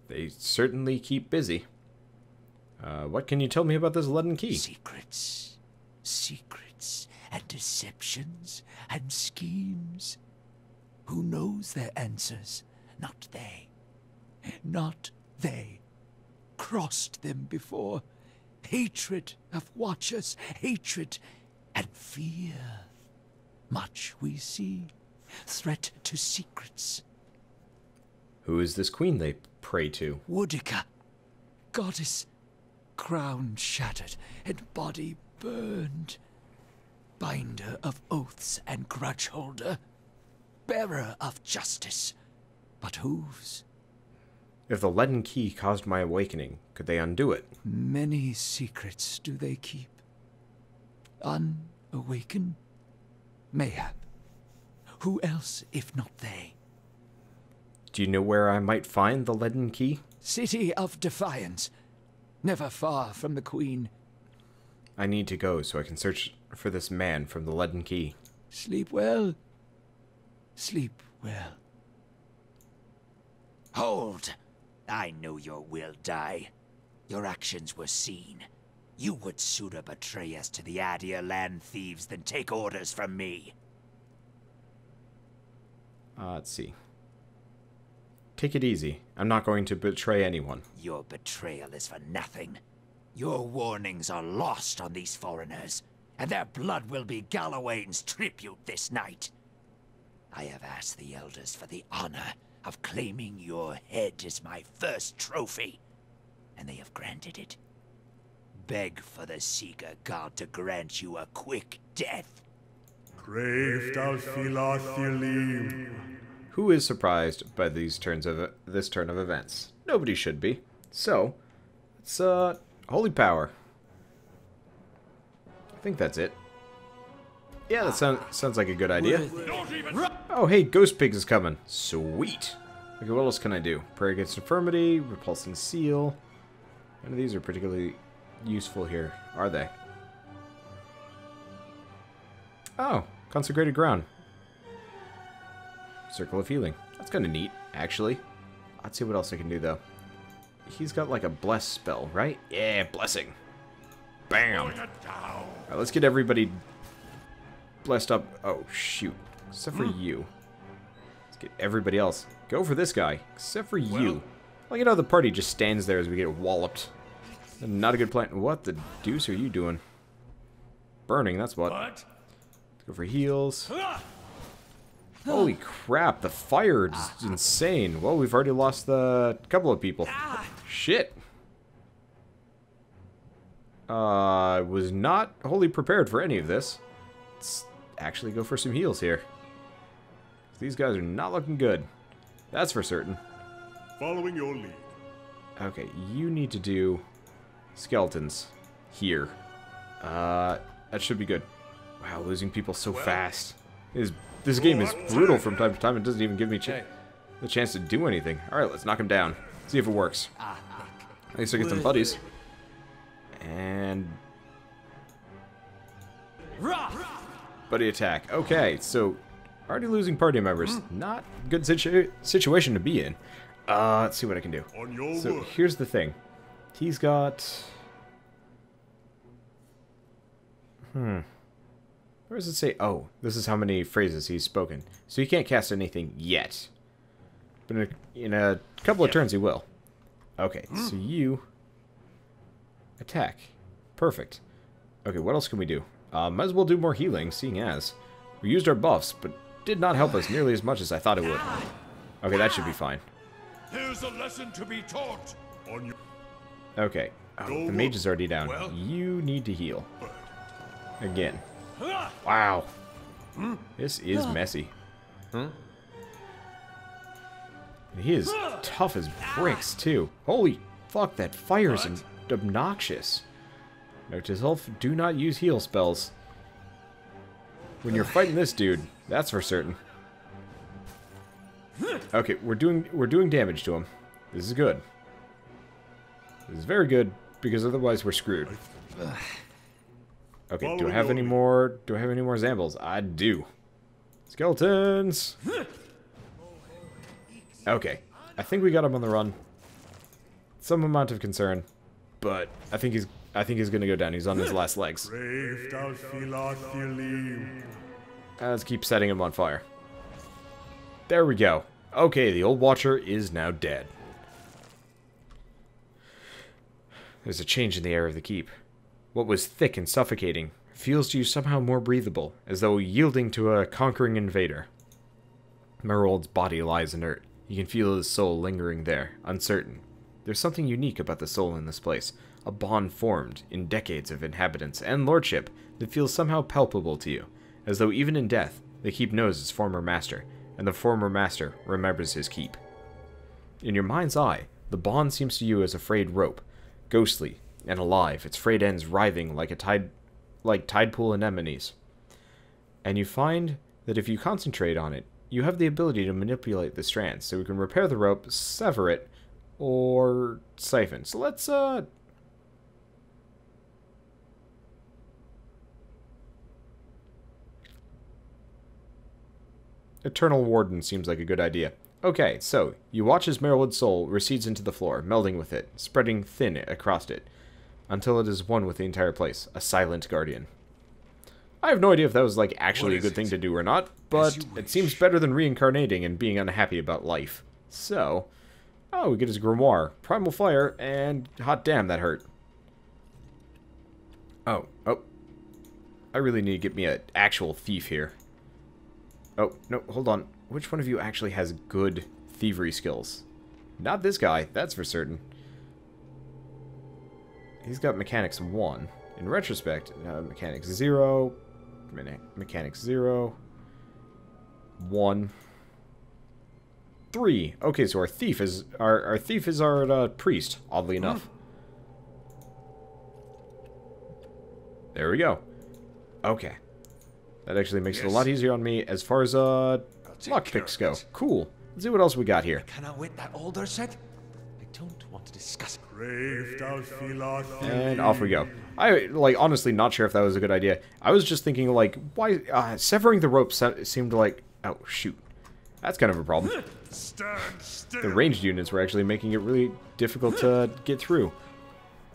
A: They certainly keep busy. What can you tell me about this leaden key?
H: Secrets. Secrets and deceptions and schemes. Who knows their answers? Not they. Not they. Crossed them before. Hatred of watchers, hatred and fear. Much we see. Threat to secrets.
A: Who is this queen they pray to?
H: Woodica, goddess, crown shattered and body burned. Binder of oaths and grudge holder. Bearer of justice. But whose?
A: If the leaden key caused my awakening, could they undo it?
H: Many secrets do they keep. Unawaken? Mayhap. Who else if not they?
A: Do you know where I might find the leaden key?
H: City of Defiance. Never far from the Queen.
A: I need to go so I can search for this man from the leaden key.
H: Sleep well. Sleep well.
C: Hold! I know your will die. Your actions were seen. You would sooner betray us to the Adir land thieves than take orders from me.
A: Let's see. Take it easy. I'm not going to betray anyone.
C: Your betrayal is for nothing. Your warnings are lost on these foreigners, and their blood will be Gallowayne's tribute this night. I have asked the elders for the honor of claiming your head as my first trophy, and they have granted it. Beg for the Seeker God to grant you a quick death.
A: Who is surprised by this turn of events? Nobody should be. So, it's holy power. I think that's it. Yeah, that sounds like a good idea. Oh, hey, Ghost Pigs is coming. Sweet. Okay, what else can I do? Prayer against infirmity, repulsing seal. None of these are particularly useful here, are they? Oh, consecrated ground. Circle of healing. That's kind of neat, actually. Let's see what else I can do, though. He's got like a bless spell, right? Yeah, blessing. Bam. Alright, let's get everybody blessed up. Oh, shoot. Except for you. Let's get everybody else. Go for this guy. Except for you. Well, you know, the party just stands there as we get walloped. Not a good plan. What the deuce are you doing? Burning, that's what. Let's go for heals. Holy crap, the fire is insane. Well, we've already lost a couple of people. Shit. I was not wholly prepared for any of this. Let's actually go for some heals here. These guys are not looking good. That's for certain.
B: Following your lead.
A: Okay, you need to do skeletons here. That should be good. Wow, losing people so fast. This game is brutal from time to time. It doesn't even give me the chance to do anything. Alright, let's knock him down. See if it works. At least I get some buddies. And... buddy attack. Okay, so already losing party members. Not a good situation to be in. Let's see what I can do. So here's the thing. He's got... Where does it say? Oh, this is how many phrases he's spoken. So he can't cast anything yet. But in a couple of turns he will. Okay, so you... attack. Perfect. Okay, what else can we do? Might as well do more healing, seeing as we used our buffs, but did not help us nearly as much as I thought it would. Okay, that should be fine.
B: There's a lesson to be taught.
A: Okay. Oh, the mage is already down. You need to heal. Again. Wow. This is messy. He is tough as bricks, too. Holy fuck, that fire is obnoxious. Note to self, do not use heal spells when you're fighting this dude. That's for certain. Okay, we're doing damage to him. This is good. This is very good, because otherwise we're screwed. Okay, do I have any more Zambles? I do. Skeletons! Okay, I think we got him on the run. Some amount of concern, but I think he's gonna go down. He's on his last legs. Let's keep setting him on fire. There we go. Okay, the old Watcher is now dead. There's a change in the air of the keep. What was thick and suffocating feels to you somehow more breathable, as though yielding to a conquering invader. Merrill's body lies inert. You can feel his soul lingering there, uncertain. There's something unique about the soul in this place, a bond formed in decades of inhabitants and lordship that feels somehow palpable to you, as though even in death, the keep knows its former master, and the former master remembers his keep. In your mind's eye, the bond seems to you as a frayed rope, ghostly and alive, its frayed ends writhing like tide pool anemones. And you find that if you concentrate on it, you have the ability to manipulate the strands, so we can repair the rope, sever it, or siphon. So let's Eternal Warden seems like a good idea. Okay, so, you watch as Merrill's soul recedes into the floor, melding with it, spreading thin across it, until it is one with the entire place. A silent guardian. I have no idea if that was, like, actually a good thing to do or not, but it seems better than reincarnating and being unhappy about life. So, oh, we get his grimoire, primal fire, and hot damn, that hurt. Oh. I really need to get me an actual thief here. Oh, no, hold on. Which one of you actually has good thievery skills? Not this guy, that's for certain. He's got mechanics 1. In retrospect, mechanics 0, mechanics 0, 1, 3. Okay, so our thief is our priest, oddly enough. There we go. Okay. That actually makes it a lot easier on me as far as lockpicks go. Cool. Let's see what else we got here.
D: Cannot wait that older said. I don't want to discuss
B: it.
A: And off we go. I, like, honestly not sure if that was a good idea. I was just thinking, like, why, severing the rope seemed like, oh, shoot. That's kind of a problem.
B: Stand still.
A: The ranged units were actually making it really difficult to get through.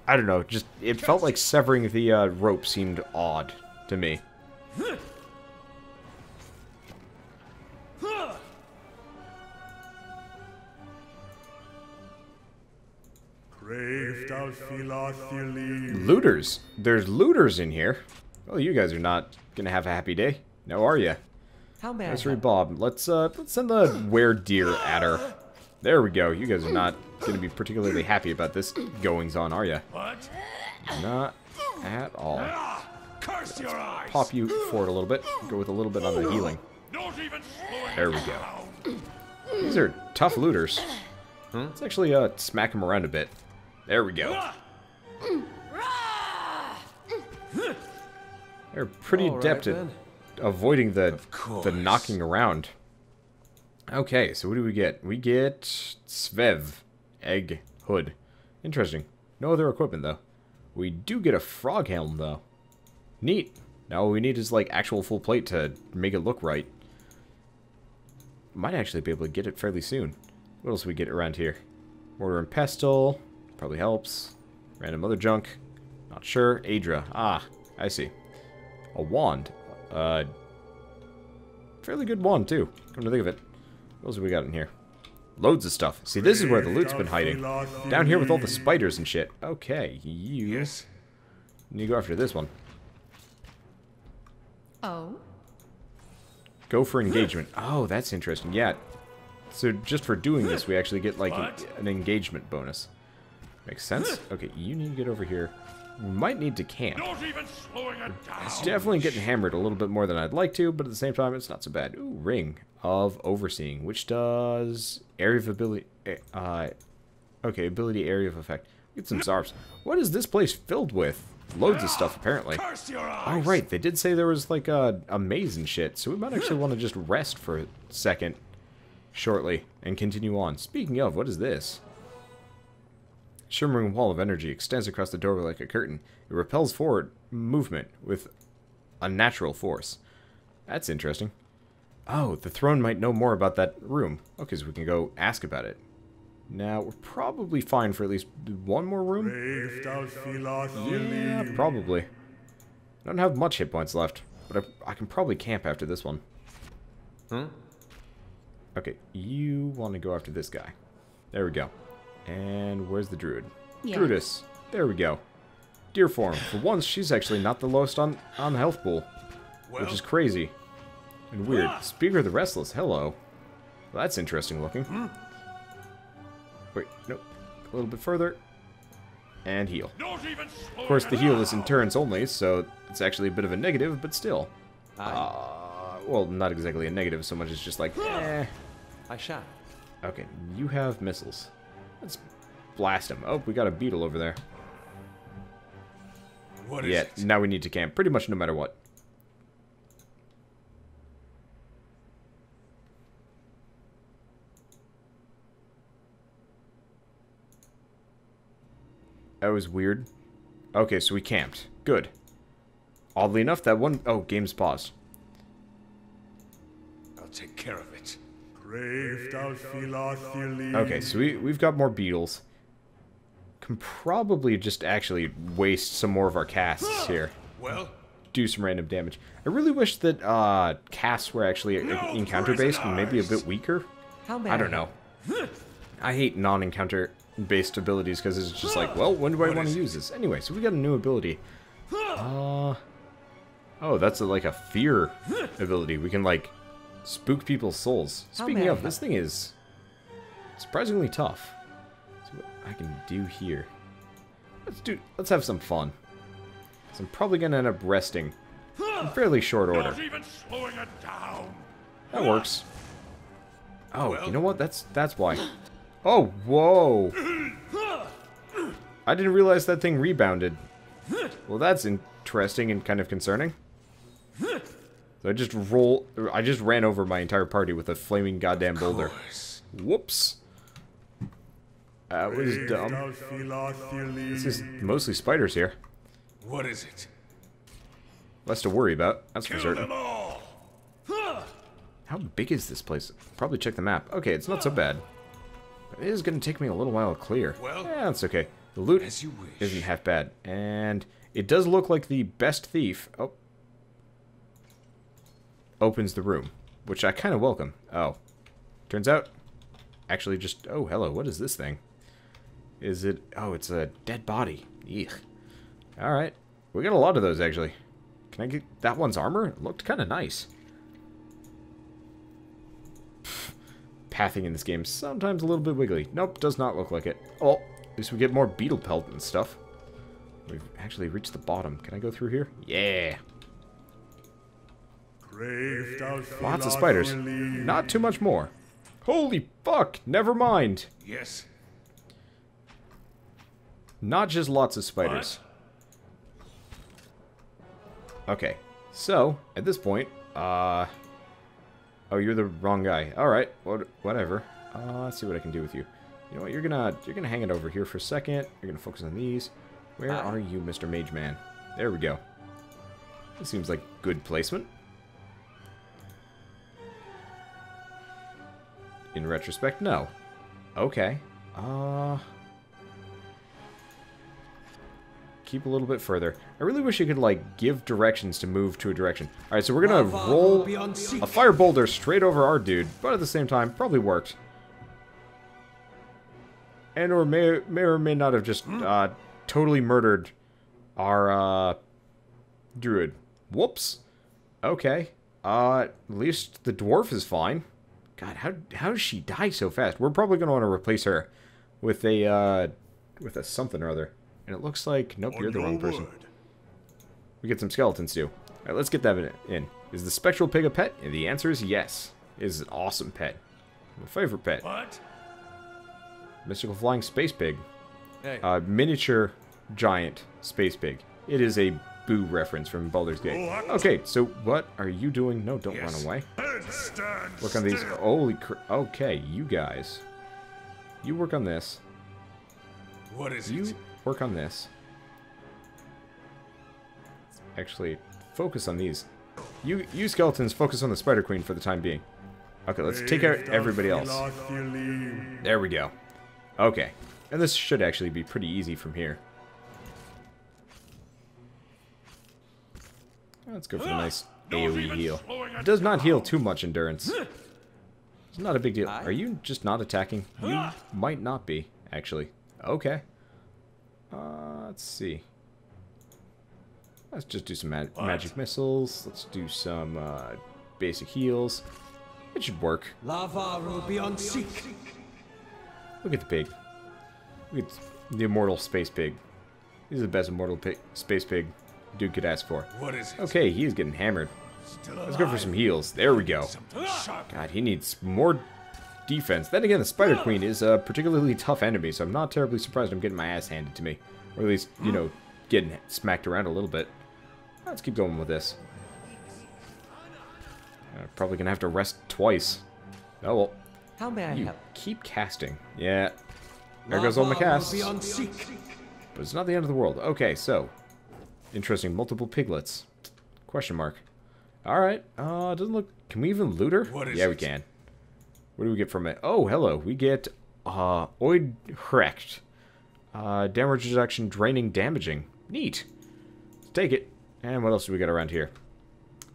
A: I don't know, just, it felt like severing the rope seemed odd to me. Looters. There's looters in here. Well, you guys are not gonna have a happy day. No, are ya?
D: How bad?
A: Nursery Bob. Let's send the were-deer at her. There we go. You guys are not gonna be particularly happy about this goings on, are ya?
B: What?
A: Not at all.
B: Curse your eyes.
A: Pop you forward a little bit. Go with a little bit on the healing.
B: Not even slowing
A: There we go. These are tough looters. Let's actually smack them around a bit. There we go. They're pretty adept at avoiding the knocking around. Okay, so what do we get? We get Svev, egg, hood. Interesting. No other equipment though. We do get a frog helm though. Neat. Now all we need is like actual full plate to make it look right. Might actually be able to get it fairly soon. What else do we get around here? Mortar and pestle. Probably helps. Random other junk. Not sure. Adra. Ah, I see. A wand. Fairly good wand too. Come to think of it. What else have we got in here? Loads of stuff. See, this is where the loot's been hiding. Down here with all the spiders and shit. Okay, you need to go after this one.
I: Oh?
A: Go for engagement. Oh, that's interesting. Yeah. So just for doing this, we actually get like an engagement bonus. Makes sense. Okay, you need to get over here. We might need to camp.
B: Not even slowing it down.
A: It's definitely getting hammered a little bit more than I'd like to, but at the same time, it's not so bad. Ooh, Ring of Overseeing, which does area of ability. Okay, ability area of effect. Get some Zarps. What is this place filled with? Loads of stuff, apparently.
B: Curse your eyes.
A: Oh, right. They did say there was, like, a maze and shit, so we might actually want to just rest for a second shortly and continue on. Speaking of, what is this? Shimmering wall of energy extends across the doorway like a curtain. It repels forward movement with unnatural force. That's interesting. Oh, the throne might know more about that room. Okay, so we can go ask about it. Now, we're probably fine for at least one more room. Yeah, probably. I don't have much hit points left, but I can probably camp after this one. Okay, you want to go after this guy. There we go. And where's the druid?
I: Yes.
A: Druidess. There we go. Deer form. For once, she's actually not the lowest on the health pool, which is crazy and weird. Speaker of the Restless. Hello. Well, that's interesting looking. Wait, nope. A little bit further. And heal. Of course, the heal is endurance only, so it's actually a bit of a negative, but still. Well, not exactly a negative so much as just like, eh.
D: I shall.
A: Okay, you have missiles. Let's blast him. Oh, we got a beetle over there.
B: What is it?
A: Now we need to camp pretty much no matter what. That was weird. Okay, so we camped. Good. Oddly enough, that one... Oh, game's paused.
B: take care of it.
A: Okay, so we've got more beetles. Can probably just actually waste some more of our casts here.
B: Well,
A: Do some random damage. I really wish that casts were actually encounter-based and maybe a bit weaker. I don't know. I hate non-encounter-based abilities because it's just like, well, when do I want to use this? Anyway, so we got a new ability. Oh, that's like a fear ability. We can, like, spook people's souls. Speaking of, this thing is surprisingly tough. Let's see what I can do here. Let's have some fun. So I'm probably gonna end up resting in fairly short order.
B: not even slowing it down.
A: That works. Oh, you know what? That's why. Oh, whoa! I didn't realize that thing rebounded. Well, that's interesting and kind of concerning. So I just ran over my entire party with a flaming goddamn boulder. Whoops. That was dumb. This is mostly spiders here.
B: What is it?
A: Less to worry about, that's for
B: Kill
A: certain.
B: them all.
A: How big is this place? Probably check the map. Okay, it's not so bad. It is going to take me a little while to clear.
B: Well,
A: yeah, that's okay. The loot
B: as you wish.
A: isn't half bad. And it does look like the best thief opens the room, which I kind of welcome. Oh. Turns out, actually just... Oh, hello, what is this thing? Is it... Oh, it's a dead body. Eek. Alright. We got a lot of those, actually. Can I get that one's armor? It looked kind of nice. Pathing in this game is sometimes a little bit wiggly. Nope, does not look like it. Oh, at least we get more beetle pelt and stuff. We've actually reached the bottom. Can I go through here? Yeah. Lots of spiders. Not too much more. Holy fuck! Never mind.
B: Yes.
A: Not just lots of spiders. Okay. So, at this point, oh, you're the wrong guy. Alright, whatever. Let's see what I can do with you. You know what, you're gonna hang it over here for a second. You're gonna focus on these. Where are you, Mr. Mage Man? There we go. This seems like good placement. In retrospect, no. Okay. Keep a little bit further. I really wish you could, like, give directions to move to a direction. Alright, so we're gonna roll a fire boulder straight over our dude, but at the same time, probably worked. And or may or may not have just, totally murdered our, druid. Whoops. Okay. At least the dwarf is fine. God, how does she die so fast? We're probably gonna want to replace her with a something or other. And it looks like... Nope, you're the wrong person. We get some skeletons, too. Alright, let's get that in. Is the spectral pig a pet? And the answer is yes. It is an awesome pet. My favorite pet.
B: What?
A: Mystical flying space pig.
D: Hey.
A: Miniature giant space pig. It is a Boo reference from Baldur's Gate. Okay, so what are you doing? No, don't run away. Work on these. Holy crap. Okay, you guys. You work on this.
B: What is
A: You
B: it?
A: work on this. Actually, focus on these. You skeletons focus on the Spider Queen for the time being. Okay, let's take out everybody else. There we go. Okay. And this should actually be pretty easy from here. Let's go for the nice AoE heal. It does not heal too much endurance. It's not a big deal. Are you just not attacking? You might not be, actually. Okay. Let's see. Let's just do some magic missiles. Let's do some basic heals. It should work.
D: Lava will be on seek.
A: Look at the pig. Look at the immortal space pig. He's the best immortal space pig dude could ask for.
B: What is it?
A: Okay, he is getting hammered. Let's go for some heals. There we go. God, he needs more defense. Then again, the Spider Queen is a particularly tough enemy, so I'm not terribly surprised I'm getting my ass handed to me. Or at least, you know, getting smacked around a little bit. Let's keep going with this. Probably gonna have to rest twice. Oh well.
D: How may I
A: You
D: help?
A: keep casting. Yeah. There goes all my casts.
D: Will be on seek.
A: But it's not the end of the world. Okay, so. Interesting. Multiple piglets. Question mark. Alright, doesn't look... Can we even loot her?
B: What is
A: yeah,
B: it?
A: we can. What do we get from it? Oh, hello. We get, Oid Correct. Damage reduction, draining, damaging. Neat. Let's take it. And what else do we got around here?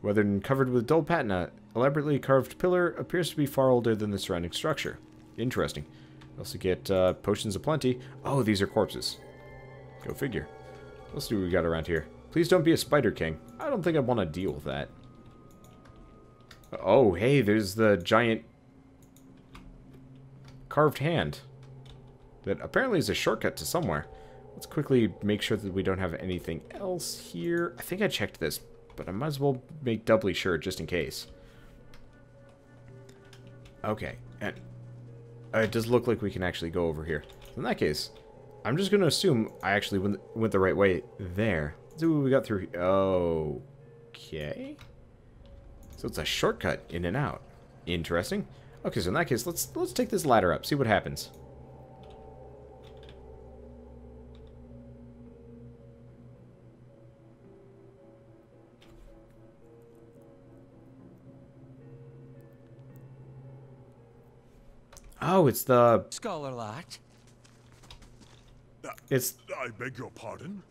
A: Weathered and covered with dull patina, elaborately carved pillar appears to be far older than the surrounding structure. Interesting. We also get, potions of plenty. Oh, these are corpses. Go figure. What else do we got around here? Please don't be a Spider King. I don't think I want to deal with that. Oh, hey, there's the giant carved hand. That apparently is a shortcut to somewhere. Let's quickly make sure that we don't have anything else here. I think I checked this, but I might as well make doubly sure just in case. Okay, and it does look like we can actually go over here. In that case, I'm just going to assume I actually went the right way there. Let's see what we got through here. Okay. So it's a shortcut in and out. Interesting. Okay, so in that case, let's take this ladder up, see what happens. Oh, it's the...
G: Scholar lot.
A: It's...
B: I beg your pardon?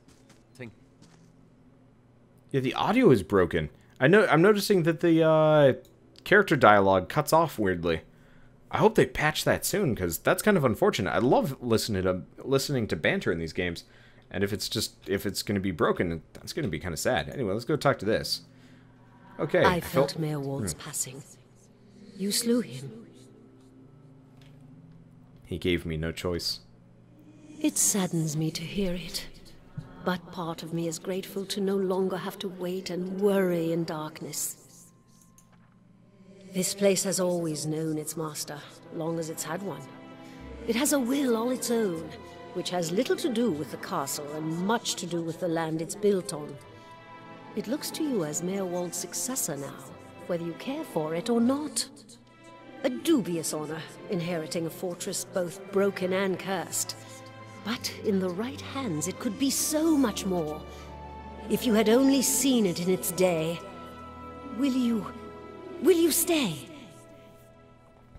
A: Yeah, the audio is broken. I'm noticing that the character dialogue cuts off weirdly. I hope they patch that soon, because that's kind of unfortunate. I love listening to banter in these games, and if it's going to be broken, that's going to be kind of sad. Anyway, let's go talk to this. Okay.
E: I felt Mayor Wolde's passing. You slew him.
A: He gave me no choice.
E: It saddens me to hear it. But part of me is grateful to no longer have to wait and worry in darkness. This place has always known its master, long as it's had one. It has a will all its own, which has little to do with the castle and much to do with the land it's built on. It looks to you as Mayor Wolde's successor now, whether you care for it or not. A dubious honor, inheriting a fortress both broken and cursed. But in the right hands, it could be so much more. If you had only seen it in its day. Will you stay?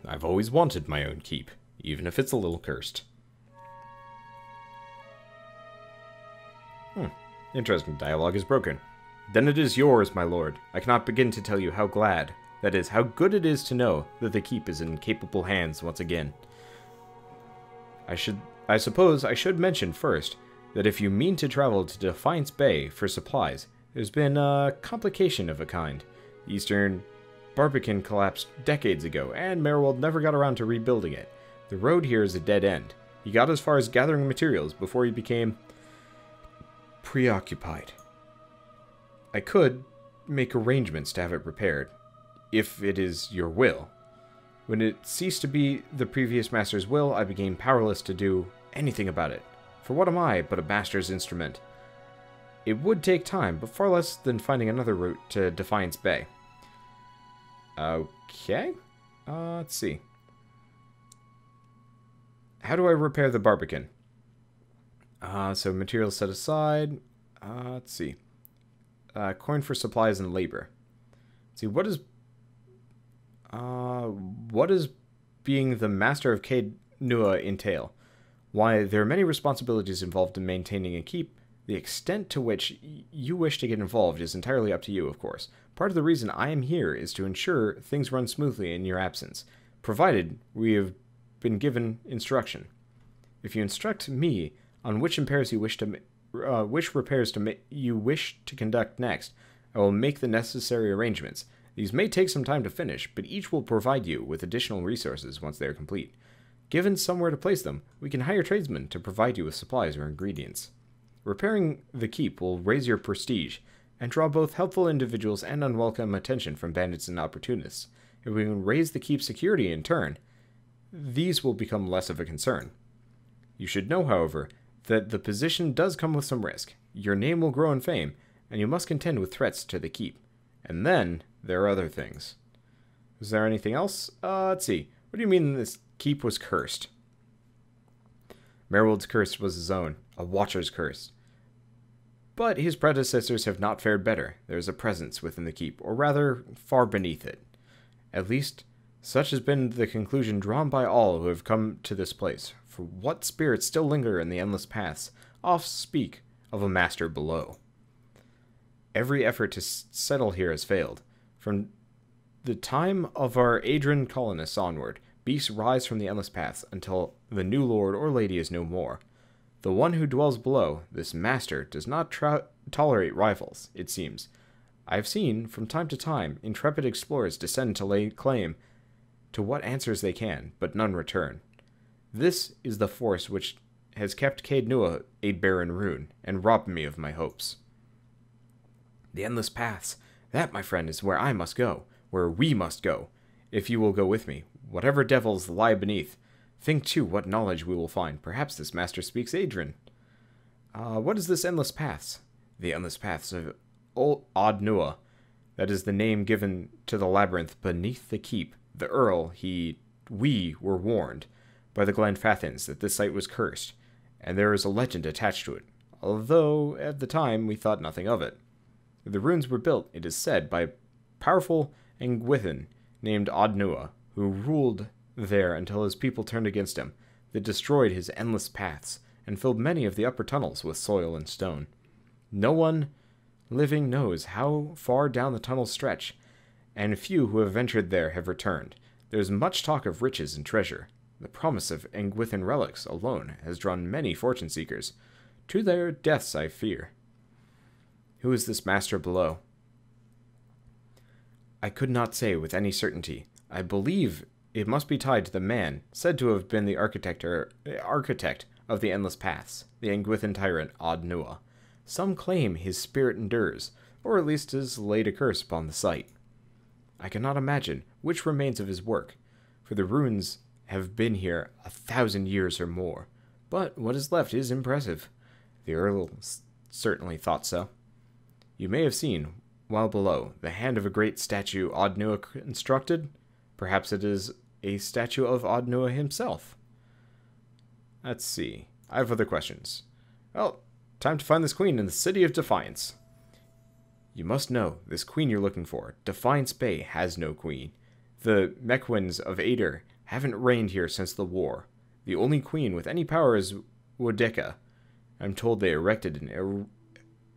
A: I've always wanted my own keep, even if it's a little cursed. Interesting. Dialogue is broken. Then it is yours, my lord. I cannot begin to tell you how glad, that is, how good it is to know that the keep is in capable hands once again. I suppose I should mention first that if you mean to travel to Defiance Bay for supplies, there's been a complication of a kind. The Eastern Barbican collapsed decades ago, and Merrill never got around to rebuilding it. The road here is a dead end. He got as far as gathering materials before he became preoccupied. I could make arrangements to have it repaired, if it is your will. When it ceased to be the previous master's will, I became powerless to do anything about it. For what am I but a master's instrument? It would take time, but far less than finding another route to Defiance Bay. Okay. Let's see. How do I repair the Barbican? So materials set aside. Let's see. Coin for supplies and labor. Let's see, what does being the master of Caed Nua entail? Why, there are many responsibilities involved in maintaining a keep. The extent to which you wish to get involved is entirely up to you, of course. Part of the reason I am here is to ensure things run smoothly in your absence, provided we have been given instruction. If you instruct me on which repairs you wish to conduct next, I will make the necessary arrangements. These may take some time to finish, but each will provide you with additional resources once they are complete. Given somewhere to place them, we can hire tradesmen to provide you with supplies or ingredients. Repairing the keep will raise your prestige, and draw both helpful individuals and unwelcome attention from bandits and opportunists. If we can raise the keep's security in turn, these will become less of a concern. You should know, however, that the position does come with some risk. Your name will grow in fame, and you must contend with threats to the keep. And then, there are other things. Is there anything else? Let's see. What do you mean this keep was cursed? Merrill's curse was his own, a watcher's curse. But his predecessors have not fared better. There is a presence within the keep, or rather, far beneath it. At least, such has been the conclusion drawn by all who have come to this place. For what spirits still linger in the endless paths oft speak of a master below. Every effort to settle here has failed. From the time of our Adrian colonists onward, beasts rise from the endless paths until the new lord or lady is no more. The one who dwells below, this master, does not tolerate rivals, it seems. I have seen, from time to time, intrepid explorers descend to lay claim to what answers they can, but none return. This is the force which has kept Caed Nua a barren ruin, and robbed me of my hopes. The endless paths, that, my friend, is where I must go, where we must go, if you will go with me, whatever devils lie beneath. Think, too, what knowledge we will find. Perhaps this master speaks Adrian. What is this endless paths? The endless paths of Odd Nua. That is the name given to the labyrinth beneath the keep. The Earl, we were warned by the Glenfathins that this site was cursed, and there is a legend attached to it, although at the time we thought nothing of it. The ruins were built, it is said, by a powerful Engwithan named Odd Nua, who ruled there until his people turned against him. They destroyed his endless paths, and filled many of the upper tunnels with soil and stone. No one living knows how far down the tunnels stretch, and few who have ventured there have returned. There is much talk of riches and treasure. The promise of Engwithan relics alone has drawn many fortune-seekers. To their deaths, I fear. Who is this master below? I could not say with any certainty. I believe it must be tied to the man said to have been the architect of the endless paths, the Engwithan tyrant Odd Nua. Some claim his spirit endures, or at least has laid a curse upon the site. I cannot imagine which remains of his work, for the ruins have been here 1,000 years or more, but what is left is impressive. The Earl certainly thought so. You may have seen, while below, the hand of a great statue Odd Nua constructed. Perhaps it is a statue of Odd Nua himself. Let's see. I have other questions. Well, time to find this queen in the City of Defiance. You must know, this queen you're looking for, Defiance Bay, has no queen. The Mequins of Ader haven't reigned here since the war. The only queen with any power is Wodeka. I'm told they erected an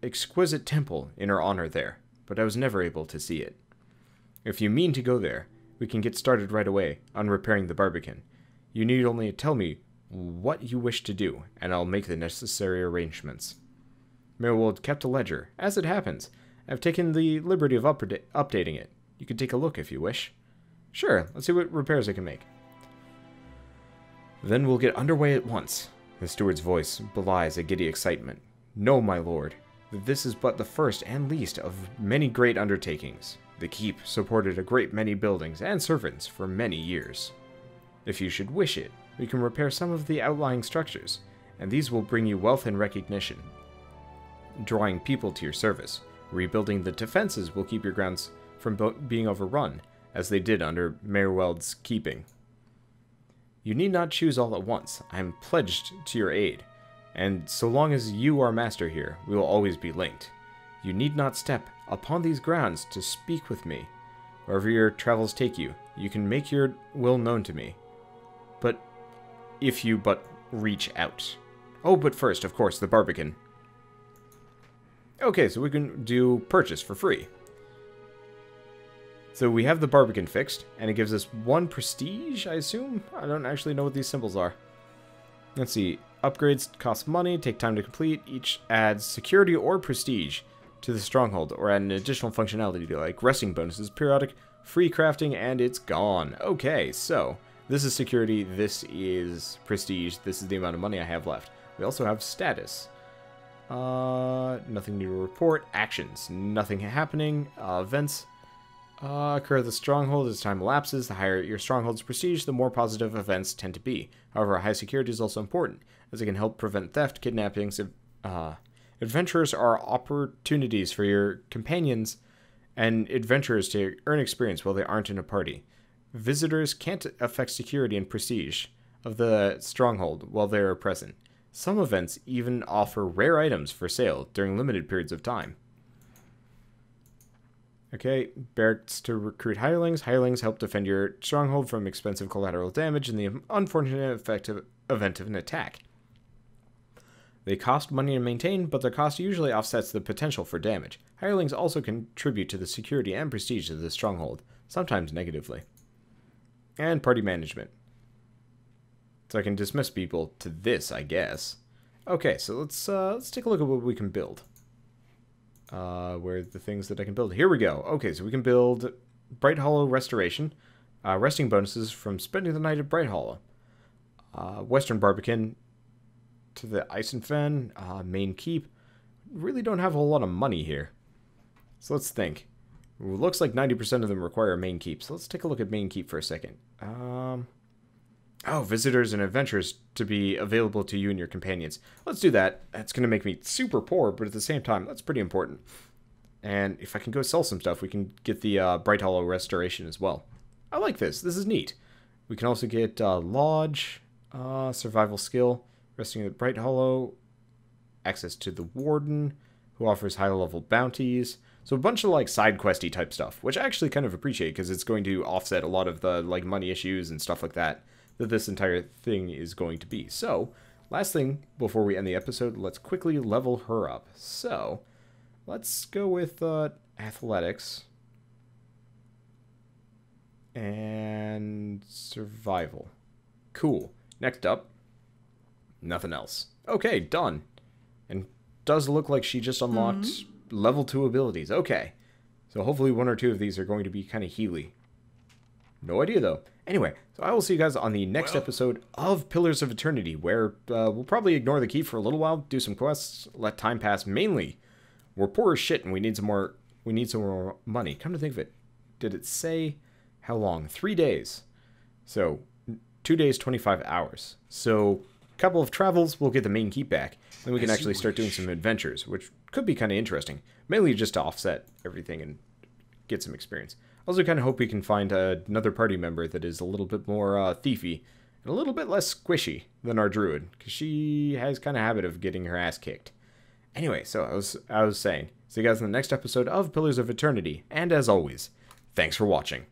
A: exquisite temple in her honor there, but I was never able to see it. If you mean to go there, we can get started right away on repairing the Barbican. You need only tell me what you wish to do, and I'll make the necessary arrangements. Merrill kept a ledger. As it happens, I've taken the liberty of updating it. You can take a look if you wish. Sure, let's see what repairs I can make. Then we'll get underway at once. The steward's voice belies a giddy excitement. No, my lord, that this is but the first and least of many great undertakings. The keep supported a great many buildings and servants for many years. If you should wish it, we can repair some of the outlying structures, and these will bring you wealth and recognition, drawing people to your service. Rebuilding the defenses will keep your grounds from being overrun, as they did under Merwell's keeping. You need not choose all at once. I am pledged to your aid, and so long as you are master here, we will always be linked. You need not step upon these grounds to speak with me. Wherever your travels take you, you can make your will known to me. But if you but reach out. Oh, but first, of course, the Barbican. Okay, so we can do purchase for free. So we have the Barbican fixed, and it gives us 1 prestige, I assume? I don't actually know what these symbols are. Let's see. Upgrades cost money, take time to complete. Each adds security or prestige to the stronghold, or add an additional functionality like resting bonuses, periodic free crafting, and it's gone. Okay, so this is security, this is prestige, this is the amount of money I have left. We also have status. Nothing new to report. Actions, nothing happening. Events occur at the stronghold as time elapses. The higher your stronghold's prestige, the more positive events tend to be. However, high security is also important, as it can help prevent theft, kidnappings. Adventurers are opportunities for your companions and adventurers to earn experience while they aren't in a party. Visitors can't affect security and prestige of the stronghold while they are present. Some events even offer rare items for sale during limited periods of time. Okay, barracks to recruit hirelings. Hirelings help defend your stronghold from expensive collateral damage in the unfortunate event of an attack. They cost money to maintain, but their cost usually offsets the potential for damage. Hirelings also contribute to the security and prestige of the stronghold, sometimes negatively. And party management. So I can dismiss people to this, I guess. Okay, so let's take a look at what we can build. Where are the things that I can build? Here we go. Okay, so we can build Bright Hollow Restoration. Resting bonuses from spending the night at Bright Hollow. Western Barbican to the Eisenfen. Main Keep. Really don't have a whole lot of money here. So let's think. Ooh, looks like 90% of them require a main keep. So let's take a look at main keep for a second. Oh, visitors and adventurers to be available to you and your companions. Let's do that. That's going to make me super poor, but at the same time, that's pretty important. And if I can go sell some stuff, we can get the Bright Hollow Restoration as well. I like this. This is neat. We can also get Lodge, Survival Skill, Resting at Bright Hollow, access to the Warden, who offers high-level bounties. So a bunch of, like, side questy type stuff, which I actually kind of appreciate because it's going to offset a lot of the, like, money issues and stuff like that this entire thing is going to be. So, last thing before we end the episode, let's quickly level her up. So, let's go with athletics and survival. Cool. Next up, nothing else. Okay, done. And does look like she just unlocked level 2 abilities. Okay. So hopefully one or two of these are going to be kind of healy. No idea, though. Anyway, so I will see you guys on the next episode of Pillars of Eternity, where we'll probably ignore the keep for a little while, do some quests, let time pass. Mainly, we're poor as shit, and we need some more money. Come to think of it, did it say how long? 3 days. So, 2 days, 25 hours. So, a couple of travels, we'll get the main keep back. Then we can actually start doing some adventures, which could be kind of interesting. Mainly just to offset everything and get some experience. Also kind of hope we can find another party member that is a little bit more thiefy and a little bit less squishy than our druid, because she has kind of a habit of getting her ass kicked. Anyway, so I was saying, see you guys in the next episode of Pillars of Eternity, and as always, thanks for watching.